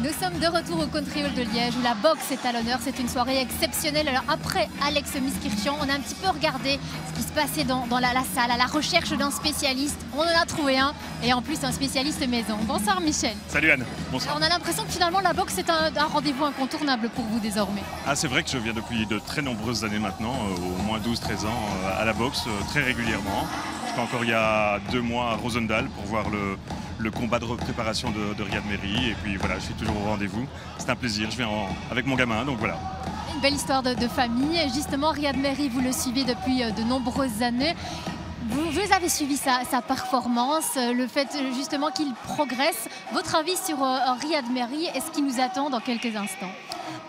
Nous sommes de retour au Country Hall de Liège où la boxe est à l'honneur. C'est une soirée exceptionnelle. Alors après Alex Miskirchian, on a un petit peu regardé ce qui se passait dans la salle à la recherche d'un spécialiste. On en a trouvé un et en plus un spécialiste maison. Bonsoir Michel. Salut Anne. Bonsoir. Alors, on a l'impression que finalement la boxe est un rendez-vous incontournable pour vous désormais. Ah, c'est vrai que je viens depuis de très nombreuses années maintenant, au moins 12-13 ans, à la boxe très régulièrement. J'étais encore il y a 2 mois à Rosendal pour voir le combat de préparation de Riyad Merhi. Et puis voilà, je suis toujours au rendez-vous. C'est un plaisir, je viens avec mon gamin, donc voilà. Une belle histoire de famille. Justement, Riyad Merhi, vous le suivez depuis de nombreuses années. Vous avez suivi sa performance, le fait justement qu'il progresse. Votre avis sur Riyad Merhi et ce qui nous attend dans quelques instants?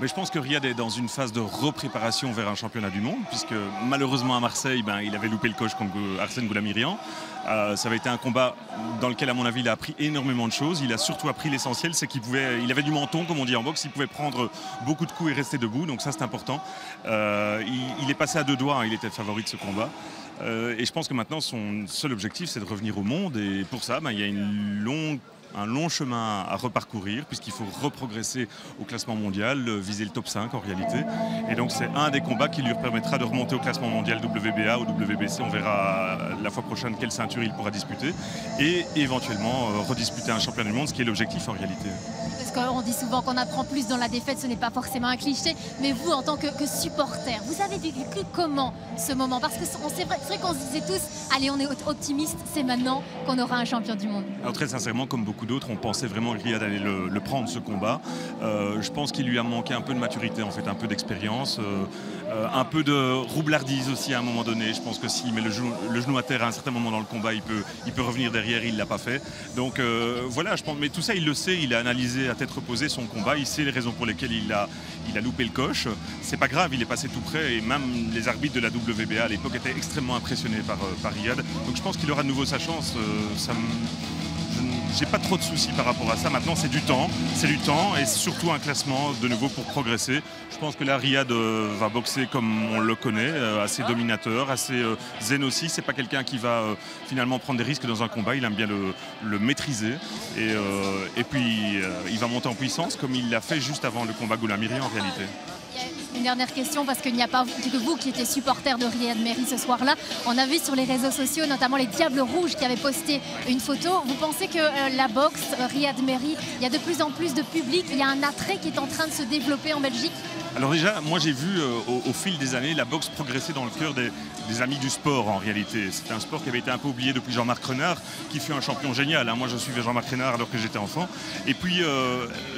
Mais je pense que Riyad est dans une phase de repréparation vers un championnat du monde, puisque malheureusement à Marseille, il avait loupé le coche contre Arsène Goulamirian. Ça avait été un combat dans lequel, à mon avis, il a appris énormément de choses. Il a surtout appris l'essentiel, c'est il avait du menton, comme on dit en boxe. Il pouvait prendre beaucoup de coups et rester debout, donc ça c'est important. Il est passé à 2 doigts, il était favori de ce combat. Et je pense que maintenant, son seul objectif, c'est de revenir au monde. Et pour ça, il y a un long chemin à reparcourir, puisqu'il faut reprogresser au classement mondial, viser le top 5 en réalité. Et donc c'est un des combats qui lui permettra de remonter au classement mondial WBA ou WBC. On verra la fois prochaine quelle ceinture il pourra disputer. Et éventuellement redisputer un championnat du monde, ce qui est l'objectif en réalité. Parce qu'on dit souvent qu'on apprend plus dans la défaite, ce n'est pas forcément un cliché. Mais vous, en tant que supporter, vous avez vécu comment ce moment? Parce que c'est vrai qu'on se disait tous, allez, on est optimiste, c'est maintenant qu'on aura un champion du monde. Alors très sincèrement, comme beaucoup d'autres, on pensait vraiment que Riyad allait le prendre, ce combat. Je pense qu'il lui a manqué un peu de maturité, en fait, un peu d'expérience, un peu de roublardise aussi à un moment donné. Je pense que s'il met le genou à terre à un certain moment dans le combat, il peut revenir derrière, il ne l'a pas fait. Donc voilà, je pense, mais tout ça, il le sait, il a analysé à tête reposée son combat, il sait les raisons pour lesquelles il a loupé le coche. C'est pas grave, il est passé tout près et même les arbitres de la WBA à l'époque étaient extrêmement impressionnés par Riyad. Donc je pense qu'il aura de nouveau sa chance. J'ai pas trop de soucis par rapport à ça. Maintenant, c'est du temps et surtout un classement de nouveau pour progresser. Je pense que là, Riyad va boxer comme on le connaît, assez dominateur, assez zen aussi. C'est pas quelqu'un qui va finalement prendre des risques dans un combat. Il aime bien le maîtriser et puis il va monter en puissance comme il l'a fait juste avant le combat Goulamirian en réalité. Une dernière question, parce qu'il n'y a pas que vous qui étiez supporter de Riyad Merhi ce soir-là. On a vu sur les réseaux sociaux, notamment les Diables Rouges qui avaient posté une photo. Vous pensez que la boxe, Riyad Merhi, il y a de plus en plus de public, il y a un attrait qui est en train de se développer en Belgique? Alors déjà, moi j'ai vu au fil des années la boxe progresser dans le cœur des amis du sport en réalité. C'est un sport qui avait été un peu oublié depuis Jean-Marc Renard, qui fut un champion génial. Moi je suivais Jean-Marc Renard alors que j'étais enfant. Et puis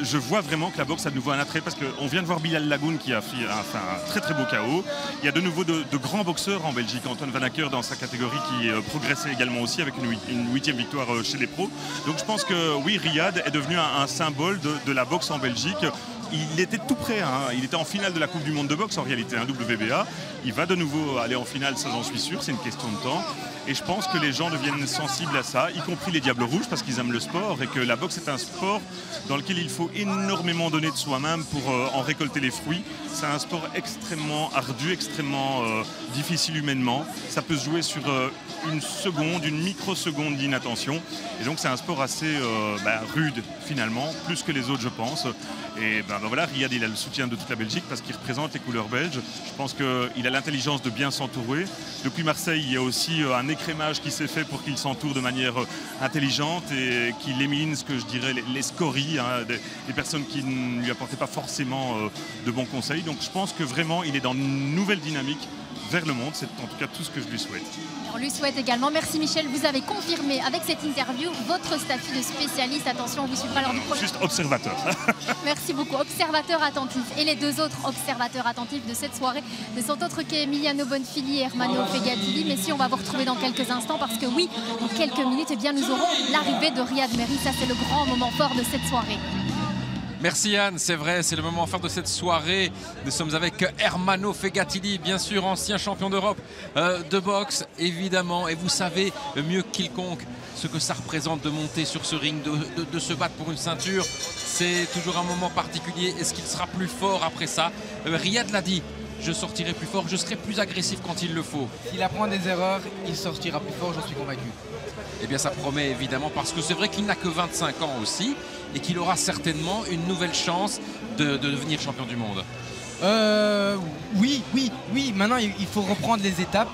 je vois vraiment que la boxe a de nouveau un attrait parce qu'on vient de voir Bilal Lagoun qui a fait un très très beau KO. Il y a de nouveau de grands boxeurs en Belgique. Antoine Van Acker dans sa catégorie qui progressait également aussi avec une 8e victoire chez les pros. Donc je pense que oui, Riyad est devenu un symbole de la boxe en Belgique. Il était tout près, il était en finale de la Coupe du Monde de boxe en réalité, WBA. Il va de nouveau aller en finale, ça j'en suis sûr, c'est une question de temps. Et je pense que les gens deviennent sensibles à ça, y compris les Diables Rouges, parce qu'ils aiment le sport et que la boxe est un sport dans lequel il faut énormément donner de soi-même pour en récolter les fruits. C'est un sport extrêmement ardu, extrêmement difficile humainement. Ça peut se jouer sur une seconde, une microseconde d'inattention. Et donc c'est un sport assez rude finalement, plus que les autres je pense. Et voilà, Riyad il a le soutien de toute la Belgique parce qu'il représente les couleurs belges. Je pense qu'il a l'intelligence de bien s'entourer. Depuis Marseille, il y a aussi un écrémage qui s'est fait pour qu'il s'entoure de manière intelligente et qu'il élimine ce que je dirais les scories, des personnes qui ne lui apportaient pas forcément de bons conseils. Donc je pense que vraiment il est dans une nouvelle dynamique vers le monde. C'est en tout cas tout ce que je lui souhaite. On lui souhaite également. Merci Michel, vous avez confirmé avec cette interview votre statut de spécialiste. Attention, on vous suivra lors du prochain. Juste observateur. Merci beaucoup. Observateur attentif. Et les 2 autres observateurs attentifs de cette soirée ne sont autres qu'Emiliano Bonfili et Ermanno Fegatili. Mais si on va vous retrouver dans quelques instants parce que oui, dans quelques minutes, nous aurons l'arrivée de Riyad Merhi. Ça, c'est le grand moment fort de cette soirée. Merci Anne, c'est vrai, c'est le moment fort de cette soirée. Nous sommes avec Ermanno Fegatili, bien sûr, ancien champion d'Europe de boxe, évidemment. Et vous savez mieux que quiconque ce que ça représente de monter sur ce ring, de se battre pour une ceinture. C'est toujours un moment particulier. Est-ce qu'il sera plus fort après ça? Riyad l'a dit, je sortirai plus fort, je serai plus agressif quand il le faut. S'il apprend des erreurs, il sortira plus fort, j'en suis convaincu. Eh bien ça promet évidemment, parce que c'est vrai qu'il n'a que 25 ans aussi et qu'il aura certainement une nouvelle chance de devenir champion du monde. Oui. Maintenant, il faut reprendre les étapes.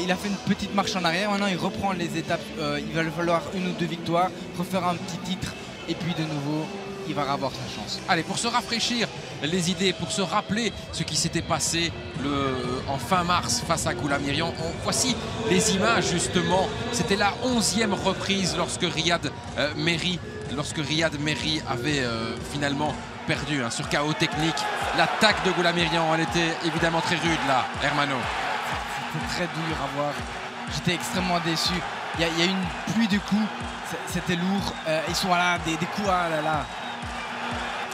Il a fait une petite marche en arrière. Maintenant, il reprend les étapes. Il va lui falloir 1 ou 2 victoires, refaire un petit titre. Et puis, de nouveau, il va avoir sa chance. Allez, pour se rafraîchir les idées, pour se rappeler ce qui s'était passé en fin mars face à Goulamirian, voici les images justement. C'était la 11e reprise lorsque Riyad Merhi avait finalement perdu sur chaos technique. L'attaque de Goulamirian, elle était évidemment très rude là, Hermano. C'était très dur à voir. J'étais extrêmement déçu. Il y a eu une pluie de coups. C'était lourd. Ils sont là, des coups là.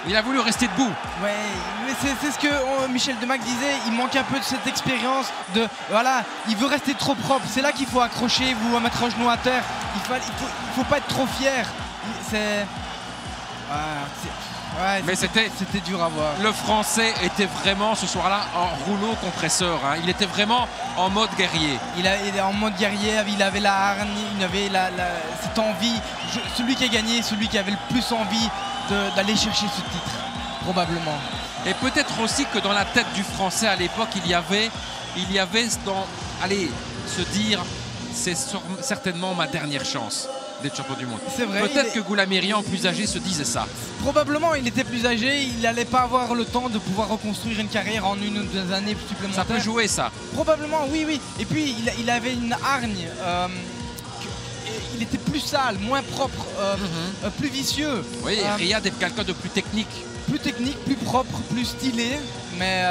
Il a voulu rester debout. Ouais, mais c'est ce que Michel Demac disait. Il manque un peu de cette expérience. Voilà, il veut rester trop propre. C'est là qu'il faut accrocher, vous mettre un genou à terre. Il faut pas être trop fier. Mais c'était dur à voir. Le Français était vraiment ce soir-là en rouleau compresseur. Il était vraiment en mode guerrier. Il est en mode guerrier, il avait la hargne, il avait cette envie. Celui qui a gagné, celui qui avait le plus envie d'aller chercher ce titre, probablement. Et peut-être aussi que dans la tête du Français à l'époque, il y avait se dire, c'est certainement ma dernière chance d'être champion du monde. C'est vrai. Peut-être que Goulamirian, plus âgé, se disait ça. Probablement, il était plus âgé, il n'allait pas avoir le temps de pouvoir reconstruire une carrière en 1 ou 2 années supplémentaires. Ça peut jouer, ça. Probablement, oui. Et puis, il avait une hargne. Il était plus sale, moins propre, plus vicieux. Oui, Riyad est quelqu'un de plus technique. Plus technique, plus propre, plus stylé. Mais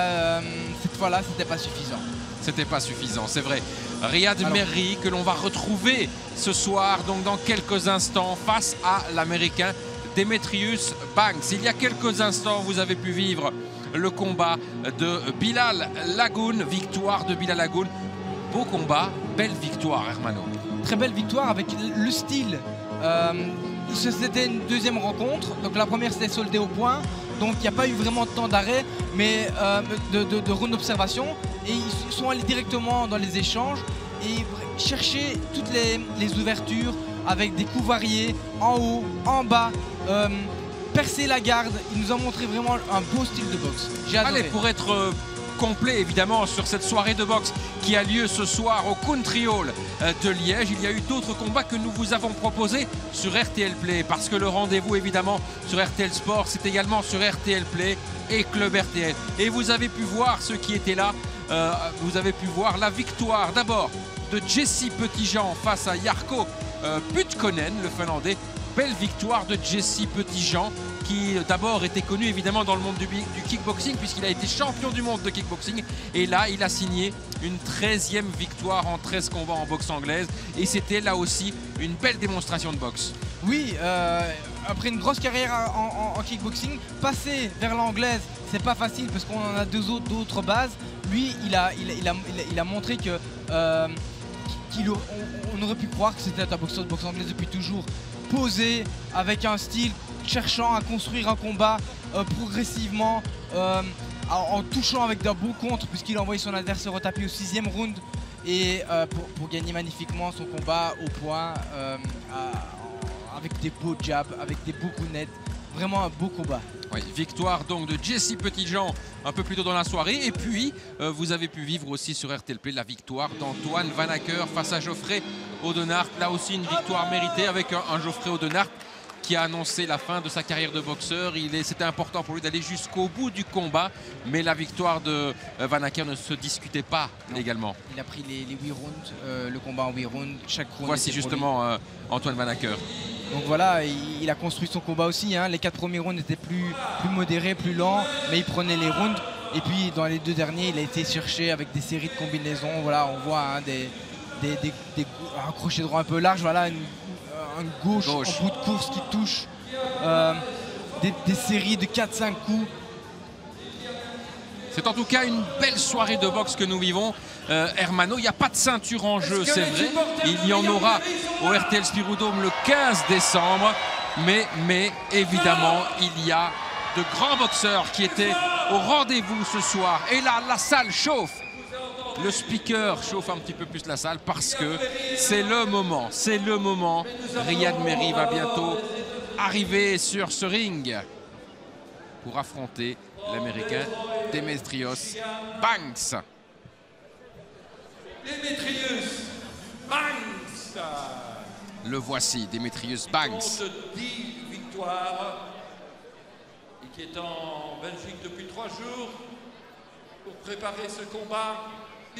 cette fois-là, c'était pas suffisant. C'était pas suffisant, c'est vrai. Riyad Merhi que l'on va retrouver ce soir, donc dans quelques instants, face à l'Américain Demetrius Banks. Il y a quelques instants, vous avez pu vivre le combat de Bilal Lagoun, victoire de Bilal Lagoun. Beau combat, belle victoire, Hermano. Très belle victoire avec le style. C'était une deuxième rencontre, donc la première c'était soldé au point. Donc il n'y a pas eu vraiment de temps d'arrêt, mais de round d'observation. Et ils sont allés directement dans les échanges et chercher toutes les ouvertures avec des coups variés, en haut, en bas, percer la garde. Il nous a montré vraiment un beau style de boxe. J'ai adoré. Allez, pour être complet évidemment sur cette soirée de boxe qui a lieu ce soir au Country Hall de Liège. Il y a eu d'autres combats que nous vous avons proposés sur RTL Play, parce que le rendez-vous évidemment sur RTL Sport, c'est également sur RTL Play et Club RTL. Et vous avez pu voir ceux qui étaient là, vous avez pu voir la victoire d'abord de Jesse Petitjean face à Jarkko Putkonen, le Finlandais. Belle victoire de Jesse Petitjean, qui d'abord était connu évidemment dans le monde du kickboxing, puisqu'il a été champion du monde de kickboxing. Et là, il a signé une 13e victoire en 13 combats en boxe anglaise. Et c'était là aussi une belle démonstration de boxe. Oui, après une grosse carrière en kickboxing, passer vers l'anglaise, c'est pas facile parce qu'on en a d'autres bases. Lui, il a montré que on aurait pu croire que c'était un boxeur de boxe anglaise depuis toujours. Posé, avec un style, cherchant à construire un combat progressivement, en touchant avec d'un beau contre, puisqu'il a envoyé son adversaire au tapis au 6e round, et pour gagner magnifiquement son combat au point, avec des beaux jabs, avec des beaux coups nets. Vraiment un beau combat. Oui, victoire donc de Jesse Petitjean un peu plus tôt dans la soirée. Et puis, vous avez pu vivre aussi sur RTL Play la victoire d'Antoine Vanacker face à Geoffrey Audenard. Là aussi, une victoire méritée avec un Geoffrey Audenard qui a annoncé la fin de sa carrière de boxeur. C'était important pour lui d'aller jusqu'au bout du combat. Mais la victoire de Vanacker ne se discutait pas également. Il a pris les 8 rounds, le combat en 8 rounds. Chaque round. Voici justement Antoine Vanacker. Donc voilà, il a construit son combat aussi. Les 4 premiers rounds étaient plus modérés, plus lents, mais il prenait les rounds. Et puis dans les 2 derniers, il a été cherché avec des séries de combinaisons. Voilà, on voit un crochet droit un peu large, voilà, un gauche en bout de course qui touche. Des séries de 4-5 coups. C'est en tout cas une belle soirée de boxe que nous vivons. Hermano, il n'y a pas de ceinture en jeu, c'est vrai. Il y en aura au RTL Spiroudome le 15 décembre. Mais évidemment, il y a de grands boxeurs qui étaient au rendez-vous ce soir. Et là, la salle chauffe. Le speaker chauffe un petit peu plus la salle parce que c'est le moment. C'est le moment. Riyad Merhi va bientôt arriver sur ce ring pour affronter l'Américain Demetrius Banks. Demetrius Banks. Le voici, Demetrius Banks. Compte 10 victoires et qui est en Belgique depuis 3 jours pour préparer ce combat.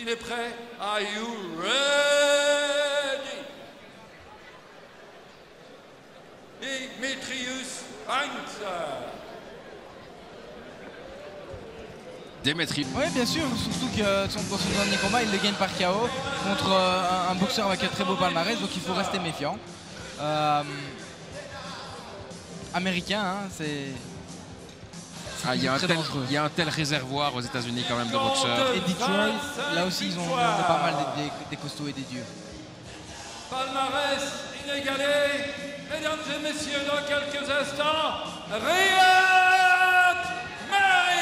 Il est prêt. Are you ready? Demetrius Banks. Demetrius. Oui, bien sûr, surtout que dans son dernier combat, il le gagne par KO contre un boxeur avec un très beau palmarès, donc il faut rester méfiant. Américain, hein, c'est... Il y a un tel réservoir aux États-Unis quand même de boxeurs. Et Detroit, là aussi, ils ont pas mal des costauds et des dieux. Palmarès inégalé. Mesdames et messieurs, dans quelques instants, Riyad Merhi.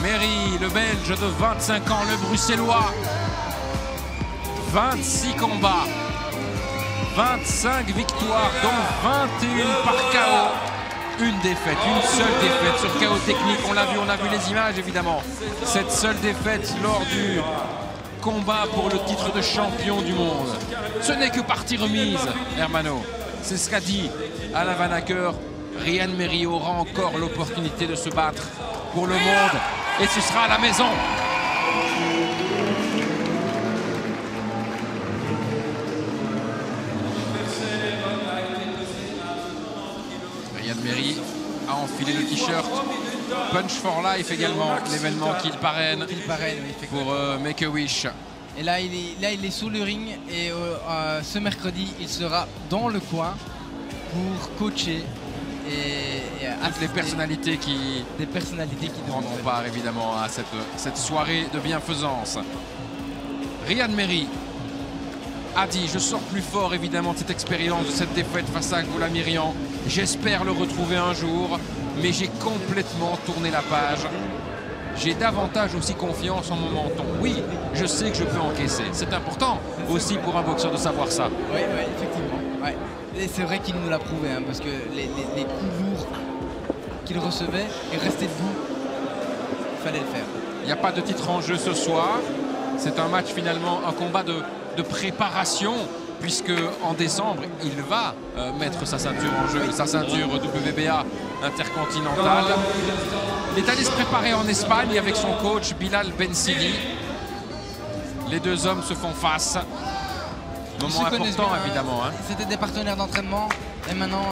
Merhi, le Belge de 25 ans, le Bruxellois. 26 combats, 25 victoires, dont 21 par KO. Une défaite, une seule défaite sur KO technique. On l'a vu, on a vu les images évidemment. Cette seule défaite lors du combat pour le titre de champion du monde. Ce n'est que partie remise, Hermano. C'est ce qu'a dit Alain Van Acker. Riyad Merhi aura encore l'opportunité de se battre pour le monde et ce sera à la maison. Riyad Merhi a enfilé le t-shirt Punch for Life également, l'événement qu'il parraine, Oui, pour Make-A-Wish. Et là il est sous le ring et ce mercredi, il sera dans le coin pour coacher et toutes les personnalités qui prendront part évidemment à cette soirée de bienfaisance. Riyad Merhi a dit: je sors plus fort évidemment de cette expérience, de cette défaite face à Goulamirian. J'espère le retrouver un jour, mais j'ai complètement tourné la page. J'ai davantage aussi confiance en mon menton. Oui, je sais que je peux encaisser. C'est important aussi pour un boxeur de savoir ça. Oui, effectivement. Ouais. Et c'est vrai qu'il nous l'a prouvé, hein, parce que les coups lourds qu'il recevait et rester debout, il fallait le faire. Il n'y a pas de titre en jeu ce soir. C'est un match finalement, un combat de préparation, puisque en décembre, il va mettre sa ceinture en jeu, sa ceinture WBA intercontinentale. Il est allé se préparer en Espagne avec son coach Bilal Bensili. Les deux hommes se font face. Moment important évidemment. Hein. C'était des partenaires d'entraînement et maintenant...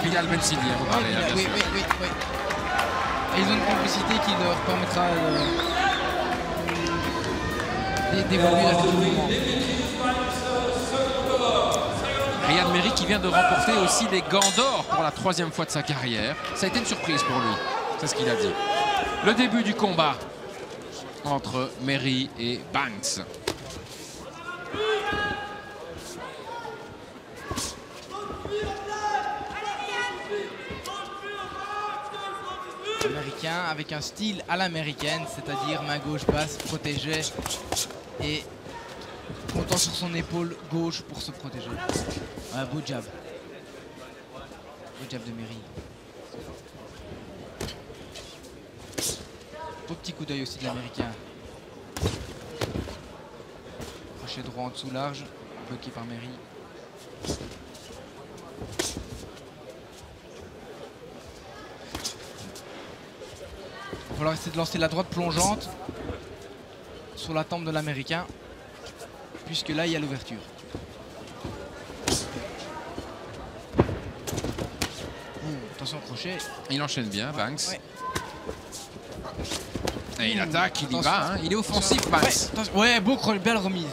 Bilal Bensili, vous parlez. Oui. Et ils ont une complicité qui leur permettra d'évoluer avec le mouvement. Riyad Merhi qui vient de remporter aussi les gants d'or pour la 3e fois de sa carrière. Ça a été une surprise pour lui, c'est ce qu'il a dit. Le début du combat entre Merhi et Banks. Américain avec un style à l'américaine, c'est-à-dire main gauche basse, protégée et comptant sur son épaule gauche pour se protéger. Un beau jab. Beau jab de Merhi. Beau petit coup d'œil aussi de l'américain. Crochet droit en dessous large, bloqué par Merhi. Il va falloir essayer de lancer la droite plongeante sur la tempe de l'américain, puisque là il y a l'ouverture. Attention crochet. Il enchaîne bien, Banks. Ouais. Et il attaque, il y Attention. va. Hein. Il est offensif, Banks. Ouais, beau crochet, belle remise.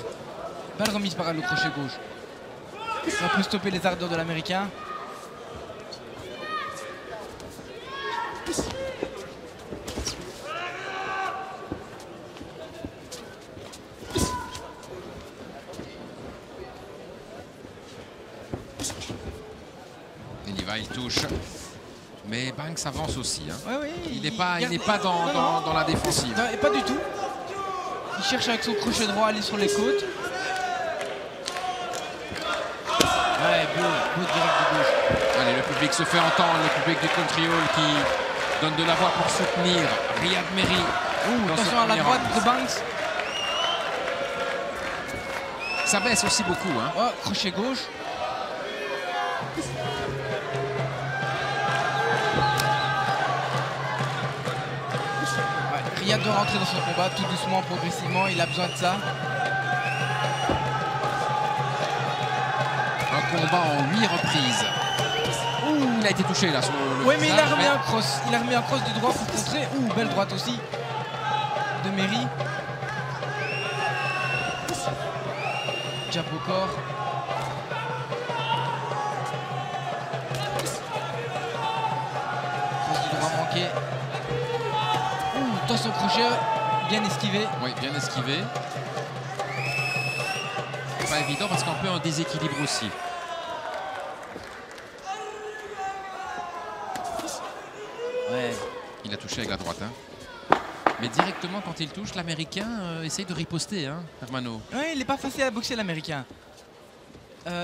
Belle remise par le crochet gauche. Ça peut stopper les ardeurs de l'américain. Il y va, il touche. Mais Banks avance aussi. Hein. Ouais, oui, Il n'est pas dans, Non, dans la défensive. non, et pas du tout. Il cherche avec son crochet droit à aller sur les côtes. Ouais, beau direct de gauche. Allez, le public se fait entendre, le public du Country Hall qui donne de la voix pour soutenir Riyad Merhi. dans Attention ce à la premier droite round. de Banks. Ça baisse aussi beaucoup. Hein. Oh, crochet gauche. Ouais, Riyad doit rentrer dans son combat tout doucement, progressivement. Il a besoin de ça. Un combat en 8 reprises. Ouh, il a été touché là sur le Oui, mais il a visage, remis un cross. Il a remis un cross du droit pour contrer. Ouh, belle droite aussi de Merhi. Jab au corps. Cross du droit manqué. Ouh, attention crochet. Bien esquivé. Oui, bien esquivé. Pas évident parce qu'un peu un déséquilibre aussi. Ouais. Il a touché avec la droite. Hein. Mais directement quand il touche, l'Américain essaye de riposter, hein, Hermano. Ouais, il n'est pas facile à boxer l'américain.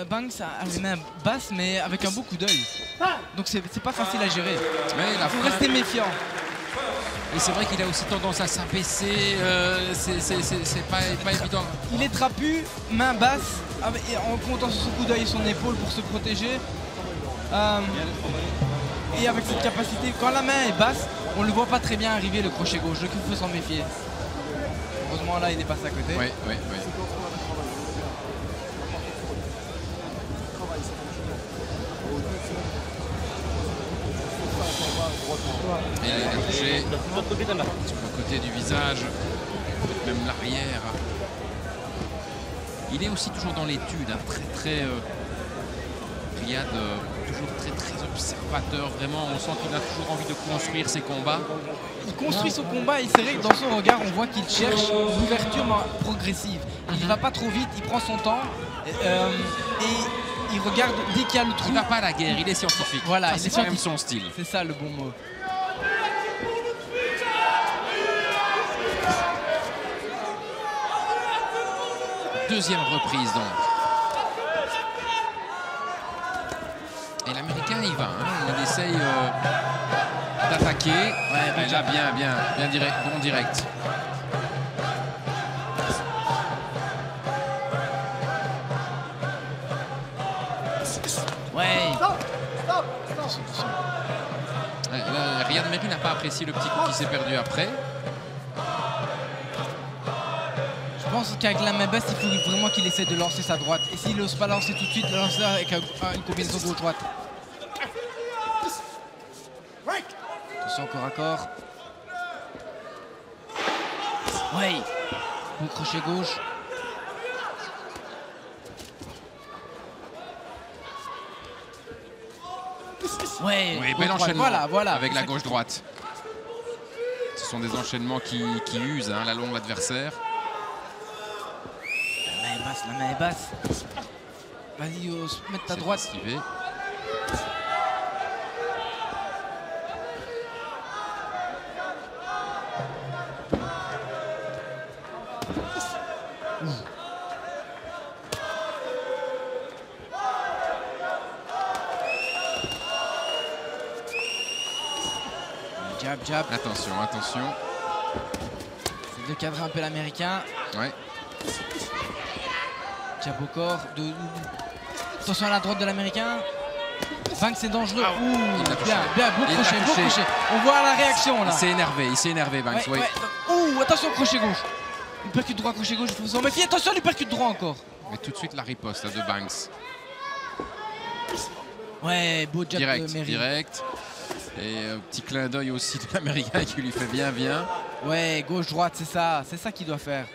Banks a les mains basses mais avec un beau coup d'œil. Donc c'est pas facile à gérer. Mais la Il faut frappe- rester méfiant. Et c'est vrai qu'il a aussi tendance à s'abaisser. C'est pas évident. Il est trapu, main basse, et en comptant sur son coup d'œil et son épaule pour se protéger. Et avec cette capacité, quand la main est basse, on ne le voit pas très bien arriver le crochet gauche, donc il faut s'en méfier. Heureusement là il est passé à côté. Oui. Et il a touché sur le côté du visage, même l'arrière. Il est aussi toujours dans l'étude, hein, très Riyad, toujours très observateur. Vraiment, on sent qu'il a toujours envie de construire ses combats. Il construit son combat et c'est vrai que dans son regard on voit qu'il cherche l'ouverture progressive. Il ne va pas trop vite, il prend son temps et il regarde dès qu'il y a le trou. Il va pas à la guerre, il est scientifique. Voilà, Ça, il est c'est quand même scientifique. son style. C'est ça le bon mot. Deuxième reprise donc. Et l'Américain il va, hein, il essaye d'attaquer. Ouais, là bien direct, bon direct. Ouais. Ouais, là, Riyad Merhi n'a pas apprécié le petit coup qui s'est perdu après. Je pense qu'avec la main basse, il faut vraiment qu'il essaie de lancer sa droite. Et s'il n'ose pas lancer tout de suite, lancer avec une combinaison gauche-droite. Attention, corps à corps. Ouais. Bon crochet gauche. Ouais. Oui, gauche, bel droite. enchaînement Voilà. avec la gauche-droite. Ce sont des enchaînements qui usent hein, la longue l'adversaire. La main est basse. Vas-y, mettre ta droite. Esquivé. Jab. Attention. C'est de cadrer un peu l'américain. Ouais. Jab au corps. Attention à la droite de l'américain. Banks c'est dangereux. Ouh, Il l'a touché. bien, beau Il l'a crochet, beau touché. crochet. On voit la réaction là. Il s'est énervé, Banks. Ouais, oui. ouais. Ouh, attention crochet gauche. Uppercut droit, crochet gauche, il faut s'en méfier. Attention l'uppercut droit encore. Mais tout de suite la riposte là, de Banks. Ouais, beau jab de Merhi. Direct. Et petit clin d'œil aussi de l'Américain qui lui fait bien. Ouais, gauche-droite, c'est ça qu'il doit faire.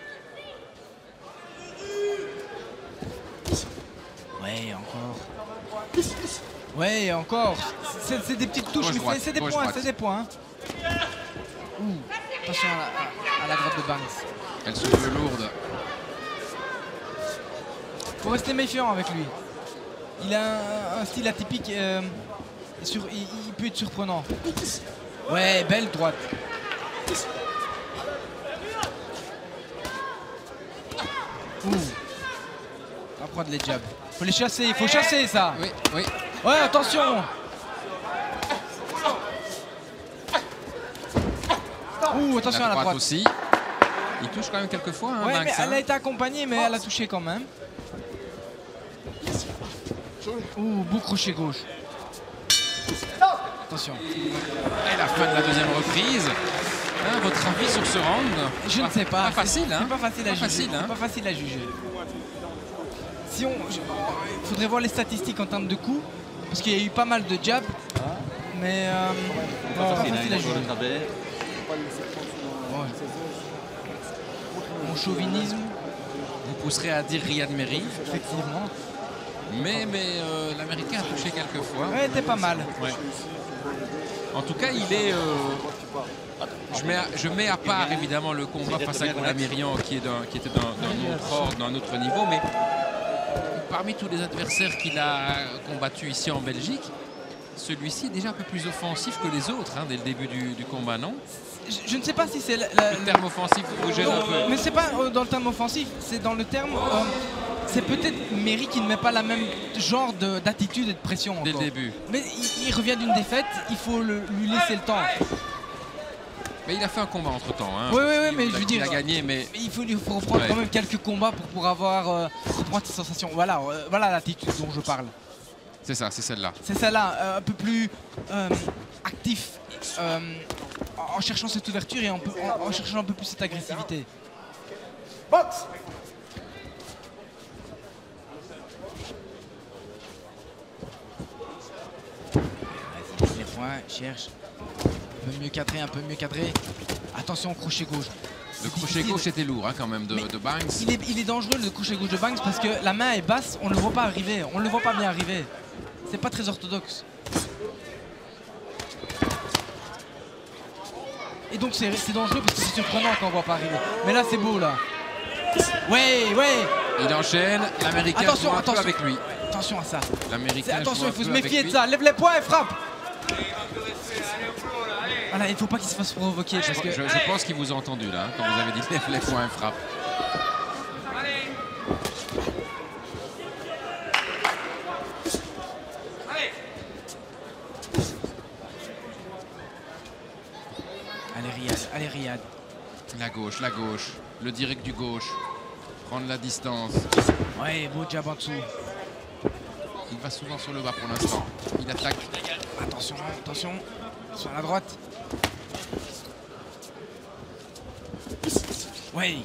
Ouais, encore. Ouais, encore. C'est des petites touches, mais c'est des points, c'est des points. Ouh, attention à la droite de Banks. Elle se veut lourde. Faut rester méfiant avec lui. Il a un style atypique. Il peut être surprenant. Ouais, belle droite. Ouh. Va prendre les jabs. Faut les chasser, il faut chasser ça. Oui, oui. Ouais, attention. Ouh, attention à la droite aussi. Il touche quand même quelques fois. Hein, ouais, Banks, mais elle a été accompagnée, mais elle a touché quand même. Ouh, beau crochet gauche. Attention. Et la fin de la deuxième reprise. Hein, votre avis sur ce round? Je ne sais pas. Pas facile, hein? C'est pas facile à juger. Facile, hein? Pas facile à juger. Si il faudrait voir les statistiques en termes de coups, parce qu'il y a eu pas mal de jabs, mais c'est pas facile à juger. Ouais. Mon chauvinisme. Vous pousserez à dire Riyad Merhi. Effectivement. Mais l'Américain a touché quelques fois. Ouais, t'es pas mal. Ouais. En tout cas, il est. Je mets à part évidemment le combat face à Goulamirian qui était d'un autre niveau, mais parmi tous les adversaires qu'il a combattus ici en Belgique, celui-ci est déjà un peu plus offensif que les autres dès le début du combat, non? Je ne sais pas si c'est le terme offensif vous gêne un peu. Mais c'est pas dans le terme offensif, c'est dans le terme. C'est peut-être Merhi qui ne met pas la même genre d'attitude et de pression encore. Dès le début. Mais il revient d'une défaite, il faut lui laisser le temps. Mais il a fait un combat entre temps. Hein. Oui, mais je veux dire. Il a gagné, mais. Il faut reprendre quand même quelques combats pour avoir reprendre ses sensations. Voilà l'attitude dont je parle. C'est ça, c'est celle-là. C'est celle-là, un peu plus actif, en cherchant cette ouverture et en cherchant un peu plus cette agressivité. Box. Vas-y, les points, cherche. Un peu mieux cadré. Attention au crochet gauche. Le crochet gauche était lourd quand même de Banks. Il est dangereux le crochet gauche de Banks parce que la main est basse, on ne le voit pas arriver, on ne le voit pas bien arriver. C'est pas très orthodoxe. Et donc c'est dangereux parce que c'est surprenant quand on ne voit pas arriver. Mais là c'est beau là. Ouais. Il enchaîne, l'Américain joue un peu avec lui. Attention à ça. L'Américain attention, il faut se méfier de ça. Lève les poings et frappe. Voilà, il ne faut pas qu'il se fasse provoquer. Parce que... je pense qu'il vous a entendu là, quand vous avez dit lève les poings et frappe. Allez Riyad. La gauche, le direct du gauche. Prendre la distance. Ouais, beau jab en dessous. Il va souvent sur le bas pour l'instant. Il attaque. Attention. Sur la droite. Ouais.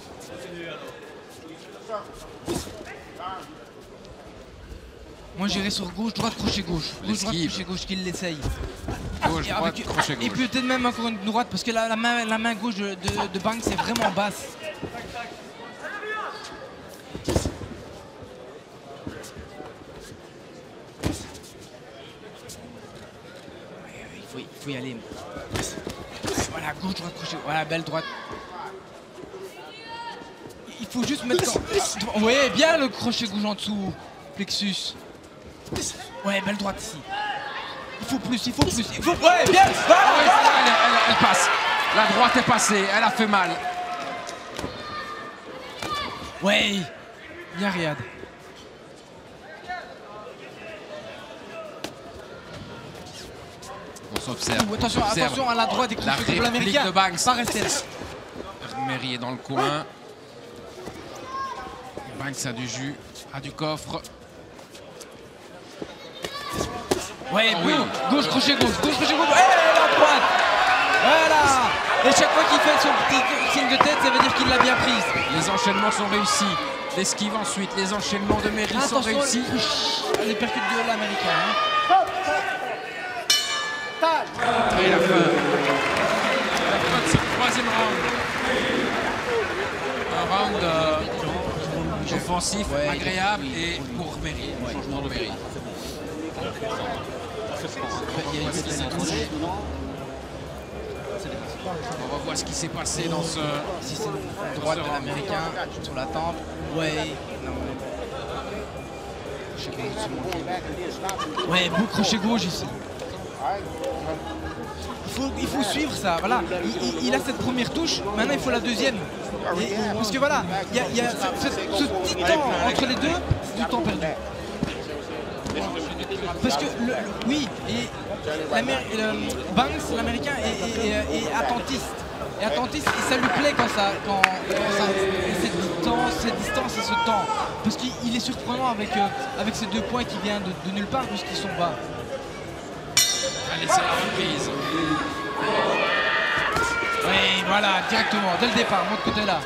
Moi j'irai sur gauche, droite, crochet gauche. Gauche, droite, crochet gauche, qu'il l'essaye. Gauche, droite, crochet gauche. Et peut-être même encore une droite, parce que la main gauche de Banks c'est vraiment basse. Il faut y aller. Voilà, gauche, droite, crochet. Voilà, belle droite. Il faut juste mettre... Ouais, bien le crochet gauche en dessous. Plexus. Ouais, belle droite ici. Il faut plus. Ouais, bien. Elle passe. La droite est passée, elle a fait mal. Ouais. Bien Riyad. On s'observe. Attention à la droite des crochets de l'Américain. De Banks. Pas rester là. Merhi est dans le coin. Banks a du jus, a du coffre. Ouais, oui. Gauche, crochet gauche. Et la droite. Voilà. Et chaque fois qu'il fait son petit signe de tête, ça veut dire qu'il l'a bien prise. Les enchaînements sont réussis. L'esquive ensuite, les enchaînements de Merhi sont réussis. Les percutes de l'Américain. Partage. Et la fin. La fin de ce troisième round. Un round offensif, agréable et pour Méry. Changement de Méry. Il y a une on va voir ce qui s'est passé dans ce... Si c'est une droite de l'américain sur la tempe. Ouais. Non. Ouais, beau crochet gauche ici. Il faut suivre ça. Voilà. Il a cette première touche. Maintenant, il faut la deuxième. Parce que voilà, il y a ce petit temps entre les deux, c'est du temps perdu. Parce que, oui, et Banks, l'américain, est attentiste. Et attentiste, et ça lui plaît quand cette distance et ce temps. Parce qu'il est surprenant avec ces 2 points qui viennent de nulle part puisqu'ils sont bas. Allez, c'est la reprise. Oui, voilà, directement, dès le départ, de l'autre côté-là.